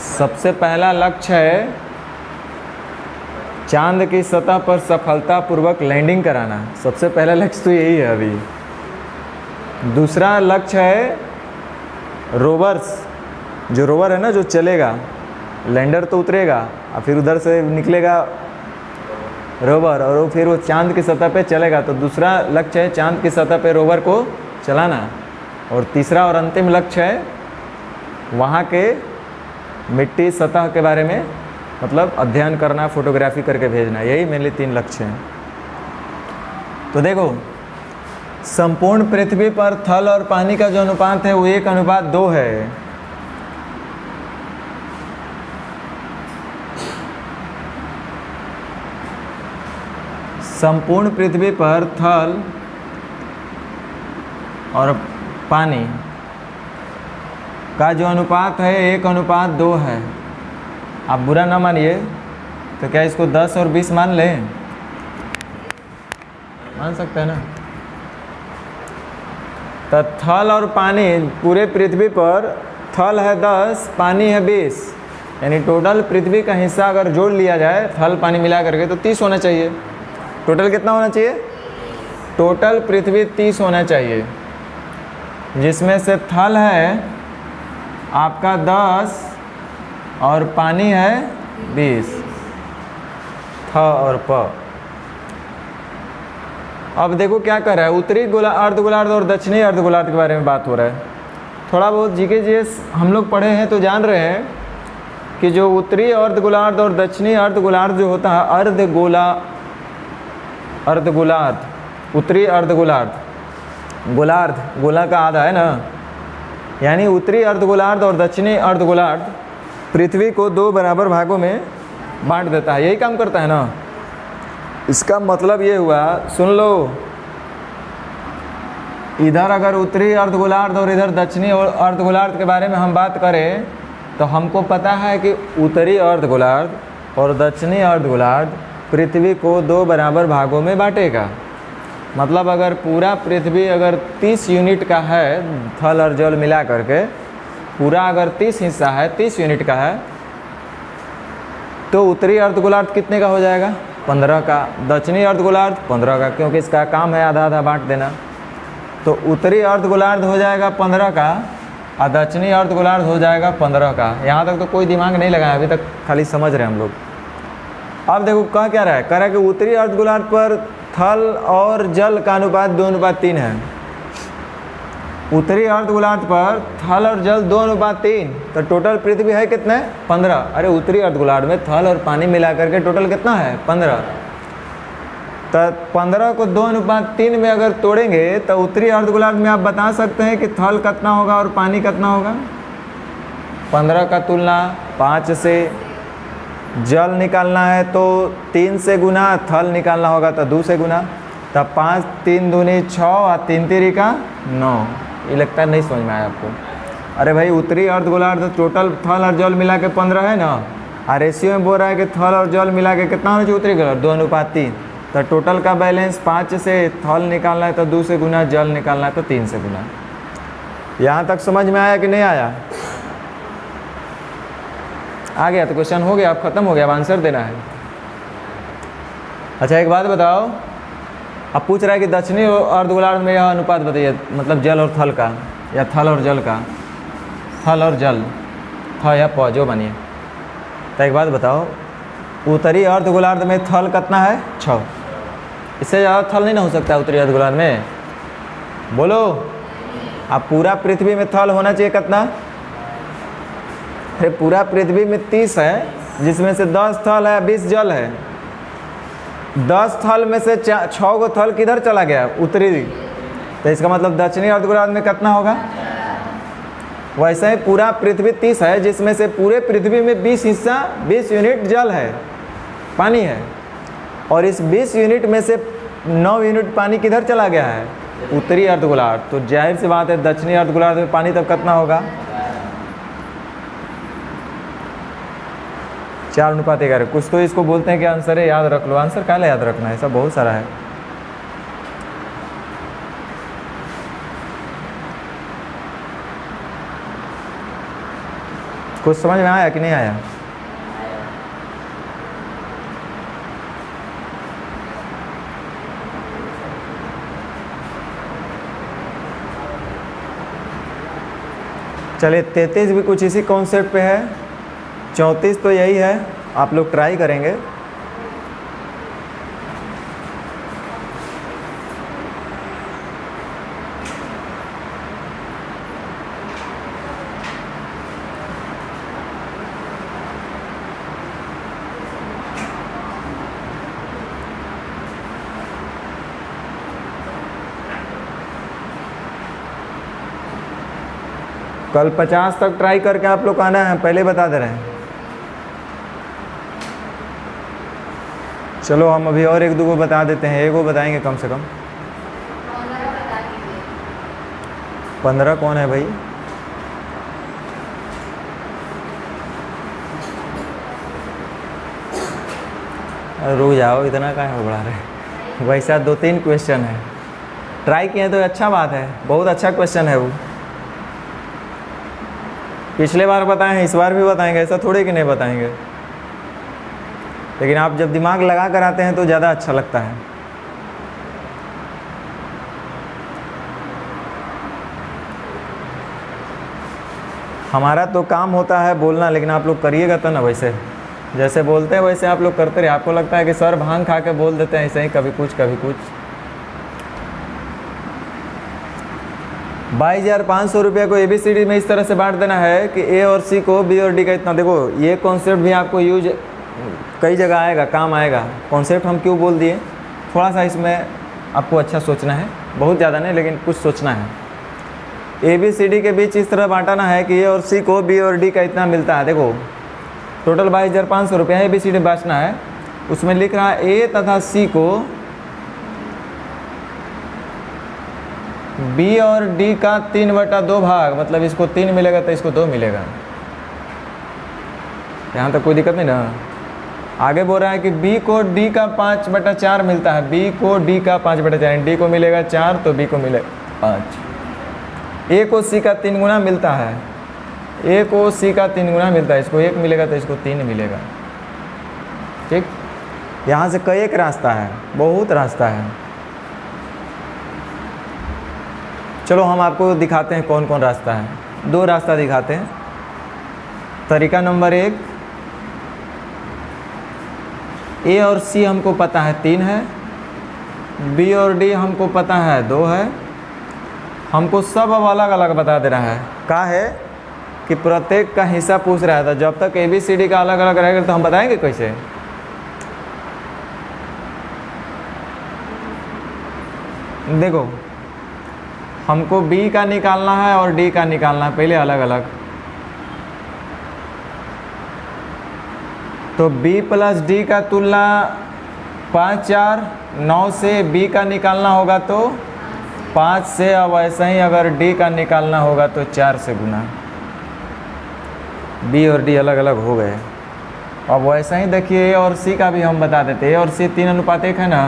Speaker 1: सबसे पहला लक्ष्य है चांद की सतह पर सफलतापूर्वक लैंडिंग कराना। सबसे पहला लक्ष्य तो यही है अभी। दूसरा लक्ष्य है रोवर्स, जो रोवर है ना जो चलेगा, लैंडर तो उतरेगा और फिर उधर से निकलेगा रोवर और वो फिर वो चांद की सतह पे चलेगा। तो दूसरा लक्ष्य है चांद की सतह पे रोवर को चलाना। और तीसरा और अंतिम लक्ष्य है वहाँ के मिट्टी सतह के बारे में मतलब अध्ययन करना, फोटोग्राफी करके भेजना। यही मेनली 3 लक्ष्य हैं। तो देखो, संपूर्ण पृथ्वी पर थल और पानी का जो अनुपात है वो 1:2 है। संपूर्ण पृथ्वी पर थल और पानी का जो अनुपात है 1:2 है। आप बुरा ना मानिए, तो क्या इसको 10 और 20 मान लें? मान सकते हैं ना? तो थल और पानी पूरे पृथ्वी पर थल है 10, पानी है 20, यानी टोटल पृथ्वी का हिस्सा अगर जोड़ लिया जाए थल पानी मिला करके तो 30 होना चाहिए। टोटल कितना होना चाहिए? टोटल पृथ्वी 30 होना चाहिए, जिसमें से थल है आपका 10 और पानी है 20। थ और प। अब देखो क्या कर रहा है, उत्तरी अर्धगोलार्ध और दक्षिणी अर्धगोलार्ध के बारे में बात हो रहा है। थोड़ा बहुत जीके जीएस हम लोग पढ़े हैं तो जान रहे हैं कि जो उत्तरी अर्धगोलार्ध और दक्षिणी अर्धगोलार्ध जो होता है, अर्धगोलार्ध, उत्तरी अर्धगोलार्ध, गोलार्ध गोला का आधा है ना, यानी उत्तरी अर्धगोलार्ध और दक्षिणी अर्धगोलार्ध पृथ्वी को 2 बराबर भागों में बांट देता है। यही काम करता है ना। इसका मतलब ये हुआ, सुन लो, इधर अगर उत्तरी अर्धगोलार्ध और इधर दक्षिणी अर्धगोलार्ध के बारे में हम बात करें तो हमको पता है कि उत्तरी अर्धगोलार्ध और दक्षिणी अर्धगोलार्ध पृथ्वी को 2 बराबर भागों में बांटेगा। मतलब अगर पूरा पृथ्वी अगर 30 यूनिट का है, थल और जल मिला करके पूरा अगर 30 हिस्सा है, 30 यूनिट का है, तो उत्तरी अर्धगोलार्ध कितने का हो जाएगा? 15 का। दक्षिणी अर्धगोलार्ध 15 का, क्योंकि इसका काम है आधा आधा बांट देना। तो उत्तरी अर्धगोलार्ध हो जाएगा 15 का और दक्षिणी अर्धगोलार्ध हो जाएगा 15 का। यहाँ तक तो कोई दिमाग नहीं लगाया, अभी तक खाली समझ रहे हैं हम लोग। अब देखो कह क्या रहा है, कह रहा है कि उत्तरी अर्धगोलार्ध पर थल और जल का अनुपात 2:3 है। उत्तरी अर्धगोलार्ध पर थल और जल 2:3, तो टोटल पृथ्वी है कितने? 15। अरे उत्तरी अर्धगोलार्ध में थल और पानी मिला करके टोटल कितना है? 15। तो 15 को 2:3 में अगर तोड़ेंगे तो उत्तरी अर्धगोलार्ध में आप बता सकते हैं कि थल कितना होगा और पानी कितना होगा? 15 का तुलना 5 से, जल निकालना है तो 3 से गुना, थल निकालना होगा तो 2 से गुना। तब 5 3 दूनी 6 और 3 3 का 9। ये लगता है नहीं समझ में आया आपको। अरे भाई उत्तरी अर्धगोलार्ध टोटल थल और जल मिला के 15 है ना, और रेशियो में बोल रहा है कि थल और जल मिला के कितना होना चाहिए उत्तरी गोलार्ध? 2:3। तो टोटल का बैलेंस 5 से थल निकालना है तो 2 से गुना, जल निकालना है तो 3 से गुना। यहाँ तक समझ में आया कि नहीं आया? आ गया तो क्वेश्चन हो गया, अब खत्म हो गया, अब आंसर देना है। अच्छा एक बात बताओ, अब पूछ रहा है कि दक्षिणी अर्धगोलार्ध में यह अनुपात बताइए, मतलब जल और थल का, या थल और जल का, थल और जल, थ या प जो बनिए। तो एक बात बताओ, उत्तरी अर्धगोलार्ध में थल कितना है? 6। इससे ज़्यादा थल नहीं ना हो सकता उत्तरी अर्धगोलार्ध में? बोलो। अब पूरा पृथ्वी में थल होना चाहिए कितना? फिर पूरा पृथ्वी में 30 है, जिसमें से 10 थल है, 20 जल है। 10 थल में से 6 गो थल किधर चला गया? उत्तरी। तो इसका मतलब दक्षिणी अर्धगोलार्ध में कितना होगा? वैसे ही पूरा पृथ्वी 30 है, जिसमें से पूरे पृथ्वी में 20 हिस्सा, 20 यूनिट जल है, पानी है, और इस 20 यूनिट में से 9 यूनिट पानी किधर चला गया है? उत्तरी अर्धगोलार्ध। तो जाहिर सी बात है दक्षिणी अर्धगोलार्ध में पानी तब कितना होगा? 4:11। कुछ तो इसको बोलते हैं कि आंसर है, याद रख लो। आंसर क्या याद रखना है, ऐसा बहुत सारा है। कुछ समझ में आया कि नहीं आया? चलिए 33 भी कुछ इसी कॉन्सेप्ट पे है, 34 तो यही है, आप लोग ट्राई करेंगे। कल 50 तक ट्राई करके आप लोग आना है, पहले बता दे रहे हैं। चलो हम अभी और 1-2 को बता देते हैं, 1 को बताएंगे कम से कम। 15 कौन है भाई? रुक जाओ, इतना क्या है बढ़ा रहे? वैसा 2-3 क्वेश्चन है, ट्राई किए तो अच्छा बात है, बहुत अच्छा क्वेश्चन है वो। पिछले बार बताए हैं, इस बार भी बताएंगे, ऐसा थोड़े कि नहीं बताएंगे। लेकिन आप जब दिमाग लगा कर आते हैं तो ज़्यादा अच्छा लगता है। हमारा तो काम होता है बोलना, लेकिन आप लोग करिएगा तो ना, वैसे जैसे बोलते हैं वैसे आप लोग करते रहे। आपको लगता है कि सर भांग खा के बोल देते हैं ऐसे ही, कभी कुछ कभी कुछ। 22,500 रुपये को ABCD में इस तरह से बांट देना है कि A और C को B और D का इतना। देखो ये कॉन्सेप्ट भी आपको यूज कई जगह आएगा, काम आएगा। कॉन्सेप्ट हम क्यों बोल दिए, थोड़ा सा इसमें आपको अच्छा सोचना है, बहुत ज़्यादा नहीं लेकिन कुछ सोचना है। ABCD के बीच इस तरह बांटाना है कि A और C को B और D का इतना मिलता है। देखो टोटल 22,500 रुपये है, ABCD बांटना है। उसमें लिख रहा है A तथा C को B और D का 3/2 भाग, मतलब इसको 3 मिलेगा तो इसको 2 मिलेगा। यहाँ तक कोई दिक्कत नहीं ना। आगे बोल रहा है कि B को D का 5/4 मिलता है। B को D का 5/4, D को मिलेगा 4 तो B को मिलेगा 5। A को C का 3 गुना मिलता है। A को C का 3 गुना मिलता है। इसको 1 मिलेगा तो इसको 3 मिलेगा। ठीक, यहाँ से कई एक रास्ता है, बहुत रास्ता है। चलो हम आपको दिखाते हैं कौन कौन रास्ता है। 2 रास्ता दिखाते हैं। तरीका नंबर 1, A और C हमको पता है 3 है, B और D हमको पता है 2 है। हमको सब अब अलग अलग बता दे रहा है। क्या है कि प्रत्येक का हिस्सा पूछ रहा था। जब तक ABCD का अलग अलग रहेगा तो हम बताएंगे कैसे। देखो हमको B का निकालना है और D का निकालना है, पहले अलग अलग। तो B प्लस D का तुलना 5, 4, 9 से B का निकालना होगा तो 5 से। अब ऐसा ही अगर D का निकालना होगा तो 4 से गुना। B और D अलग अलग हो गए। अब वैसा ही देखिए A और C का भी हम बता देते। A और C 3:1 है ना।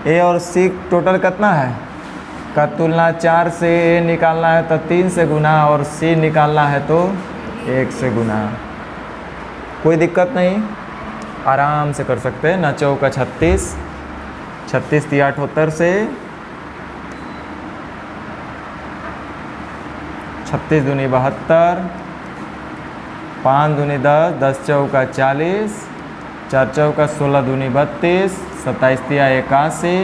Speaker 1: A और C टोटल कितना है का तुलना 4 से A निकालना है तो 3 से गुना, और C निकालना है तो 1 से गुना। कोई दिक्कत नहीं, आराम से कर सकते हैं। ना चौका 36, 36 × 78 से 36 दूनी 72, 5 दूनी 10, 10 चौका 40, 4 चौका 16 दूनी 32, 27 × 81,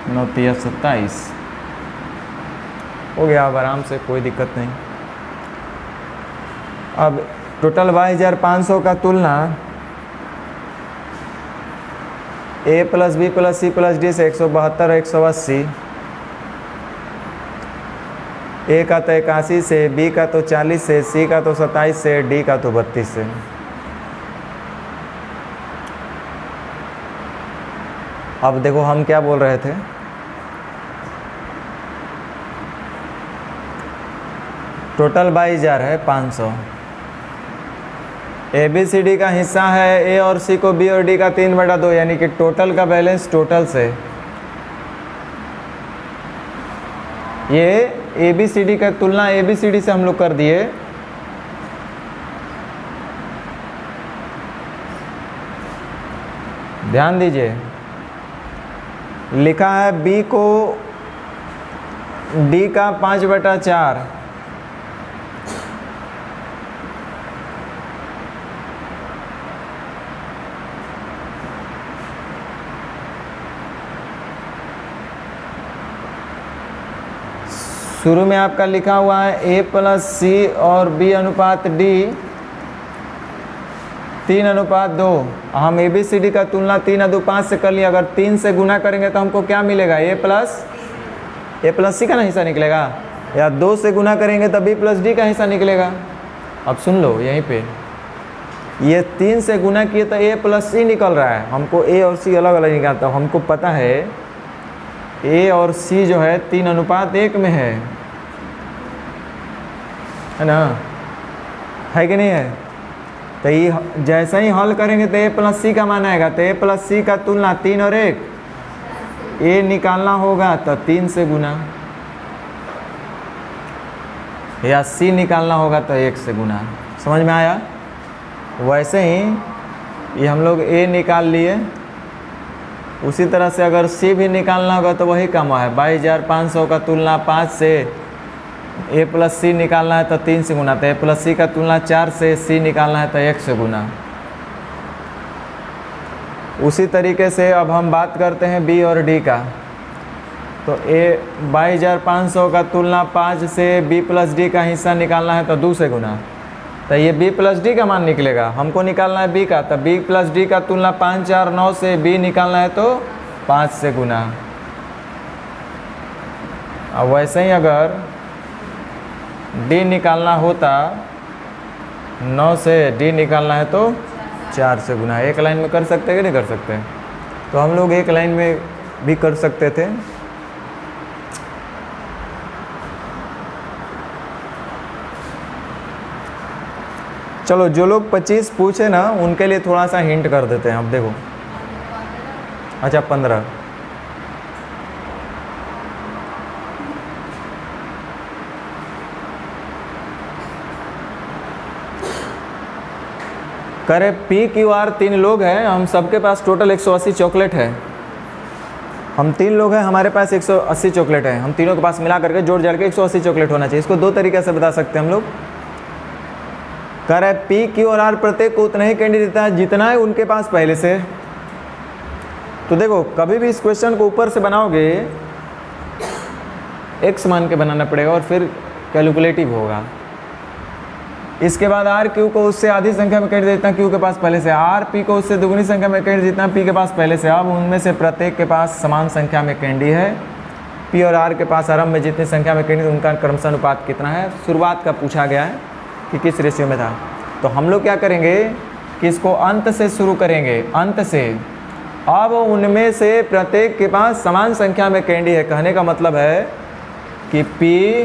Speaker 1: 9 × 27 हो गया। अब आराम से, कोई दिक्कत नहीं। अब टोटल 22,500 का तुलना A plus B plus C plus D से 172 और 180। A का तो 81 से, B का तो 40 से, C का तो 27 से, D का तो 32 से। अब देखो हम क्या बोल रहे थे। टोटल 22,500। ABCD का हिस्सा है A और C को B और D का 3/2, यानी कि टोटल का बैलेंस टोटल से। ये ABCD का तुलना ABCD से हम लोग कर दिए। ध्यान दीजिए, लिखा है B को D का 5/4, शुरू में आपका लिखा हुआ है A प्लस C और B अनुपात D 3:2। हम ABCD का तुलना 3:5 से कर लिया। अगर 3 से गुना करेंगे तो हमको क्या मिलेगा, A प्लस C का ना हिस्सा निकलेगा, या 2 से गुना करेंगे तो B प्लस D का हिस्सा निकलेगा। अब सुन लो, यहीं पे ये 3 से गुना किए तो A प्लस C निकल रहा है। हमको A और C अलग अलग निकालता। हमको पता है A और C जो है 3:1 में है ना, है कि नहीं है। तो ये जैसा ही हल करेंगे तो A प्लस C का मान आएगा। तो A प्लस C का तुलना 3 और 1, A निकालना होगा तो 3 से गुना, या C निकालना होगा तो 1 से गुना। समझ में आया। वैसे ही ये हम लोग A निकाल लिए, उसी तरह से अगर C भी निकालना होगा तो वही काम है। 22,500 का तुलना 5 से A प्लस C निकालना है तो 3 से गुना। तो A प्लस C का तुलना 4 से C निकालना है तो 1 से गुना। उसी तरीके से अब हम बात करते हैं B और D का। तो 22,500 का तुलना 5 से b प्लस डी का हिस्सा निकालना है तो 2 से गुना, तो ये b प्लस डी का मान निकलेगा, हमको निकालना है b का, तो b प्लस डी का तुलना 5, 4, 9 से b निकालना है तो 5 से गुना। अब वैसे ही अगर d निकालना होता 9 से d निकालना है तो 4 से गुना। एक लाइन में कर सकते हैं कि नहीं कर सकते? तो हम लोग एक लाइन में भी कर सकते थे। चलो जो लोग 25 पूछे ना उनके लिए थोड़ा सा हिंट कर देते हैं। अब देखो, अच्छा 15, करे पी क्यू आर 3 लोग हैं, हम सबके पास टोटल 180 चॉकलेट है। हम 3 लोग हैं, हमारे पास 180 चॉकलेट है, हम तीनों के पास मिला करके जोड़ जाड़ के 180 चॉकलेट होना चाहिए। इसको 2 तरीके से बता सकते हैं हम लोग। कह रहे पी क्यू और आर प्रत्येक को उतना ही कैंडी देता है जितना है उनके पास पहले से। तो देखो कभी भी इस क्वेश्चन को ऊपर से बनाओगे एक्स मान के बनाना पड़ेगा और फिर कैलकुलेटिव होगा। इसके बाद आर क्यू को उससे आधी संख्या में कैंडी देता है क्यू के पास पहले से, आर पी को उससे दुगनी संख्या में कैंडी देता है पी के पास पहले से। अब उनमें से प्रत्येक के पास समान संख्या में कैंडी है। पी और आर के पास आरंभ में जितनी संख्या में कैंडी उनका क्रमशः अनुपात कितना है। शुरुआत का पूछा गया है कि किस रेशियो में था। तो हम लोग क्या करेंगे कि इसको अंत से शुरू करेंगे, अंत से। अब उनमें से प्रत्येक के पास समान संख्या में कैंडी है, कहने का मतलब है कि पी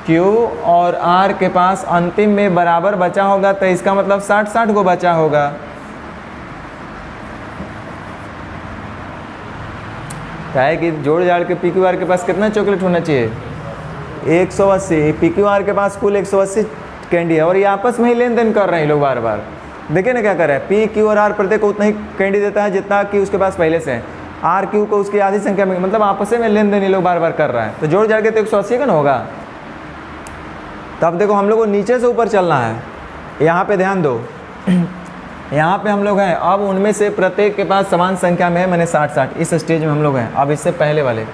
Speaker 1: क्यू और आर के पास अंतिम में बराबर बचा होगा, तो इसका मतलब 60-60 को बचा होगा। क्या है कि जोड़ जाड़ के पी क्यू आर के पास कितना चॉकलेट होना चाहिए? 180। पी क्यू आर के पास कुल 180 कैंडी है और ये आपस में ही लेन देन कर रहे हैं लोग बार बार। देखिए ना क्या कर रहे हैं, पी क्यू और आर प्रत्येक को उतना ही कैंडी देता है जितना कि उसके पास पहले से है। आर क्यू को उसकी आधी संख्या में, मतलब आपस में लेन देन ये लोग बार बार कर रहा है। तो जोड़ जाड़ के तो 180 का ना होगा। तो अब देखो हम लोग को नीचे से ऊपर चलना है। यहाँ पे ध्यान दो, यहाँ पे हम लोग हैं। अब उनमें से प्रत्येक के पास समान संख्या में है, मैंने 60-60 इस स्टेज में हम लोग हैं। अब इससे पहले वाले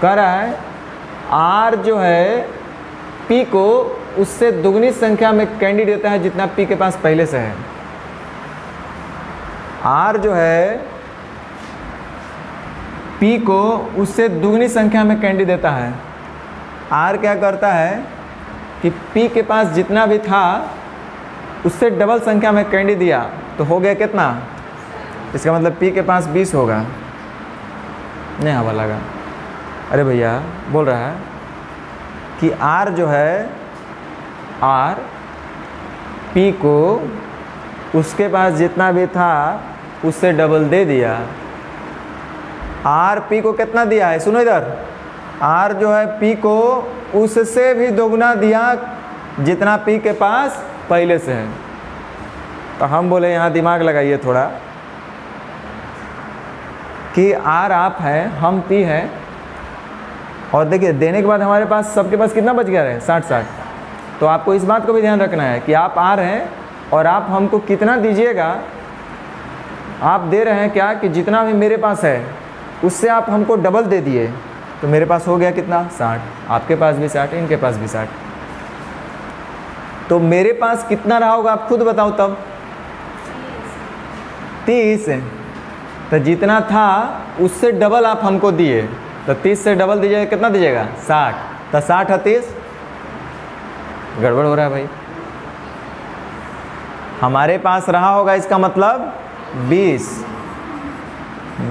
Speaker 1: कह रहा है आर जो है पी को उससे दुगनी संख्या में कैंडी देता है जितना पी के पास पहले से है। आर जो है पी को उससे दुगनी संख्या में कैंडी देता है। आर क्या करता है कि पी के पास जितना भी था उससे डबल संख्या में कैंडी दिया, तो हो गया कितना? इसका मतलब पी के पास 20 होगा। नहीं हवा लगा, अरे भैया बोल रहा है कि आर जो है, आर पी को उसके पास जितना भी था उससे डबल दे दिया। आर पी को कितना दिया है? सुनो इधर, आर जो है पी को उससे भी दोगुना दिया जितना पी के पास पहले से है। तो हम बोले यहाँ दिमाग लगाइए थोड़ा कि आर आप है, हम पी है, और देखिए देने के बाद हमारे पास सबके पास कितना बच गया है? 60-60। तो आपको इस बात को भी ध्यान रखना है कि आप आर हैं और आप हमको कितना दीजिएगा। आप दे रहे हैं क्या कि जितना भी मेरे पास है उससे आप हमको डबल दे दिए, तो मेरे पास हो गया कितना? 60। आपके पास भी 60, इनके पास भी 60। तो मेरे पास कितना रहा होगा आप खुद बताओ तब? 30। तो जितना था उससे डबल आप हमको दिए, तो 30 से डबल दीजिएगा, कितना दीजिएगा? 60। तो 60 है 30, गड़बड़ हो रहा है भाई। हमारे पास रहा होगा इसका मतलब 20।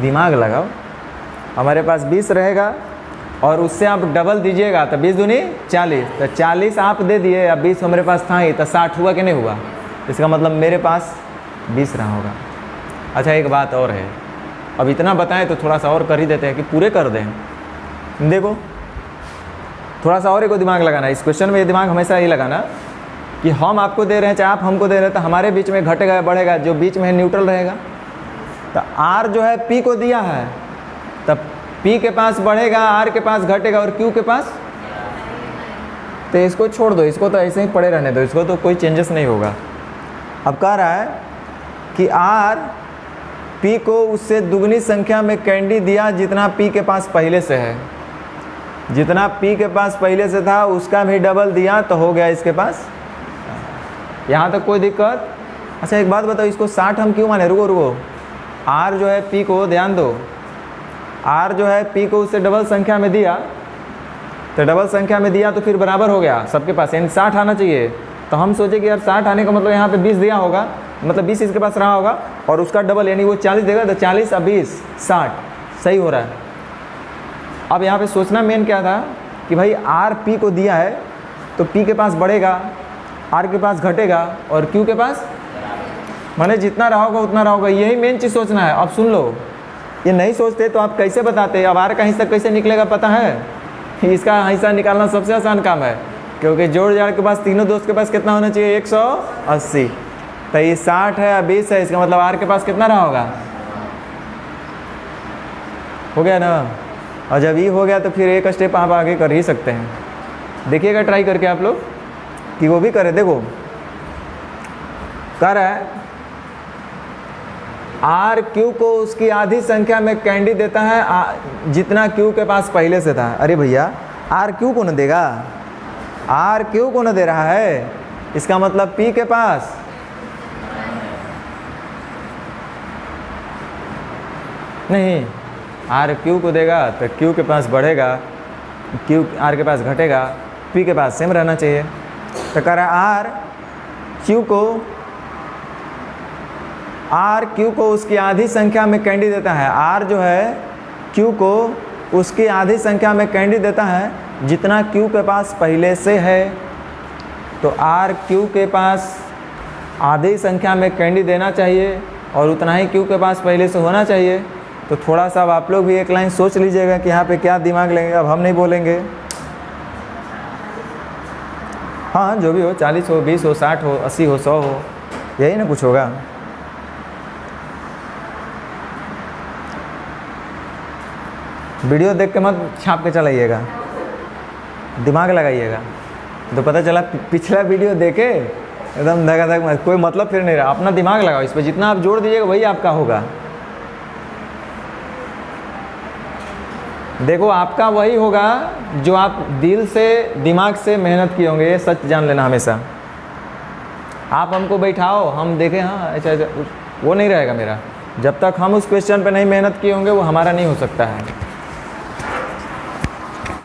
Speaker 1: दिमाग लगाओ, हमारे पास 20 रहेगा और उससे आप डबल दीजिएगा तो 20 दूनी 40। तो 40 आप दे दिए, अब 20 हमारे पास था ही, तो 60 हुआ कि नहीं हुआ? इसका मतलब मेरे पास 20 रहा होगा। अच्छा एक बात और है, अब इतना बताएं तो थोड़ा सा और कर ही देते हैं कि पूरे कर दें। देखो थोड़ा सा और एक दिमाग लगाना, इस क्वेश्चन में ये दिमाग हमेशा ही लगाना कि हम आपको दे रहे हैं चाहे आप हमको दे रहे हैं, तो हमारे बीच में घटेगा या बढ़ेगा? जो बीच में है न्यूट्रल रहेगा। तो आर जो है पी को दिया है, तब पी के पास बढ़ेगा, आर के पास घटेगा और क्यू के पास, तो इसको छोड़ दो, इसको तो ऐसे ही पड़े रहने दो, इसको तो कोई चेंजेस नहीं होगा। अब कह रहा है कि आर पी को उससे दुगनी संख्या में कैंडी दिया जितना पी के पास पहले से है। जितना पी के पास पहले से था उसका भी डबल दिया तो हो गया इसके पास। यहाँ तक कोई दिक्कत? अच्छा एक बात बताओ, इसको 60 हम क्यों माने? रुको, आर जो है पी को, ध्यान दो, आर जो है पी को उससे डबल संख्या में दिया, तो डबल संख्या में दिया तो फिर बराबर हो गया सबके पास, यानी 60 आना चाहिए। तो हम सोचे कि यार 60 आने का मतलब यहाँ पे 20 दिया होगा, मतलब 20 इसके पास रहा होगा और उसका डबल यानी वो 40 देगा, तो 40 और 20 60 सही हो रहा है। अब यहाँ पे सोचना मेन क्या था कि भाई आर पी को दिया है तो पी के पास बढ़ेगा, आर के पास घटेगा और क्यू के पास माने जितना रहा होगा उतना रहा होगा, यही मेन चीज़ सोचना है। अब सुन लो, ये नहीं सोचते तो आप कैसे बताते? अब आर का हिस्सा कैसे निकलेगा पता है? इसका हिस्सा निकालना सबसे आसान काम है, क्योंकि जोड़ जाड़ के पास तीनों दोस्त के पास कितना होना चाहिए? 180। तो ये 60 है और 20 है, इसका मतलब आर के पास कितना रहा होगा? हो गया ना? और जब ये हो गया तो फिर एक स्टेप आप आगे कर ही सकते हैं। देखिएगा ट्राई करके आप लोग कि वो भी करे। देखो कर है, आर क्यू को उसकी आधी संख्या में कैंडी देता है जितना क्यू के पास पहले से था। अरे भैया आर क्यू को न देगा? आर क्यू को न दे रहा है, इसका मतलब पी के पास नहीं, आर क्यू को देगा तो क्यू के पास बढ़ेगा, क्यू आर के पास घटेगा, पी के पास सेम रहना चाहिए। तो कह रहा है आर क्यू को उसकी आधी संख्या में कैंडी देता है। आर जो है क्यू को उसकी आधी संख्या में कैंडी देता है जितना क्यू के पास पहले से है। तो आर क्यू के पास आधी संख्या में कैंडी देना चाहिए और उतना ही क्यू के पास पहले से होना चाहिए। तो थोड़ा सा अब आप लोग भी एक लाइन सोच लीजिएगा कि यहाँ पे क्या दिमाग लेंगे। अब हम नहीं बोलेंगे, हाँ जो भी हो, 40 हो, 20 हो, 60 हो, 80 हो, 100 हो, यही ना कुछ होगा। वीडियो देख के मत छाप के चलाइएगा, दिमाग लगाइएगा। तो पता चला पिछला वीडियो देखे एकदम धक कोई मतलब फिर नहीं रहा। अपना दिमाग लगाओ इस पर, जितना आप जोड़ दीजिएगा वही आपका होगा। देखो आपका वही होगा जो आप दिल से दिमाग से मेहनत किए होंगे, ये सच जान लेना हमेशा। आप हमको बैठाओ, हम देखें हाँ ऐसा वो नहीं रहेगा मेरा। जब तक हम उस क्वेश्चन पे नहीं मेहनत किए होंगे वो हमारा नहीं हो सकता है।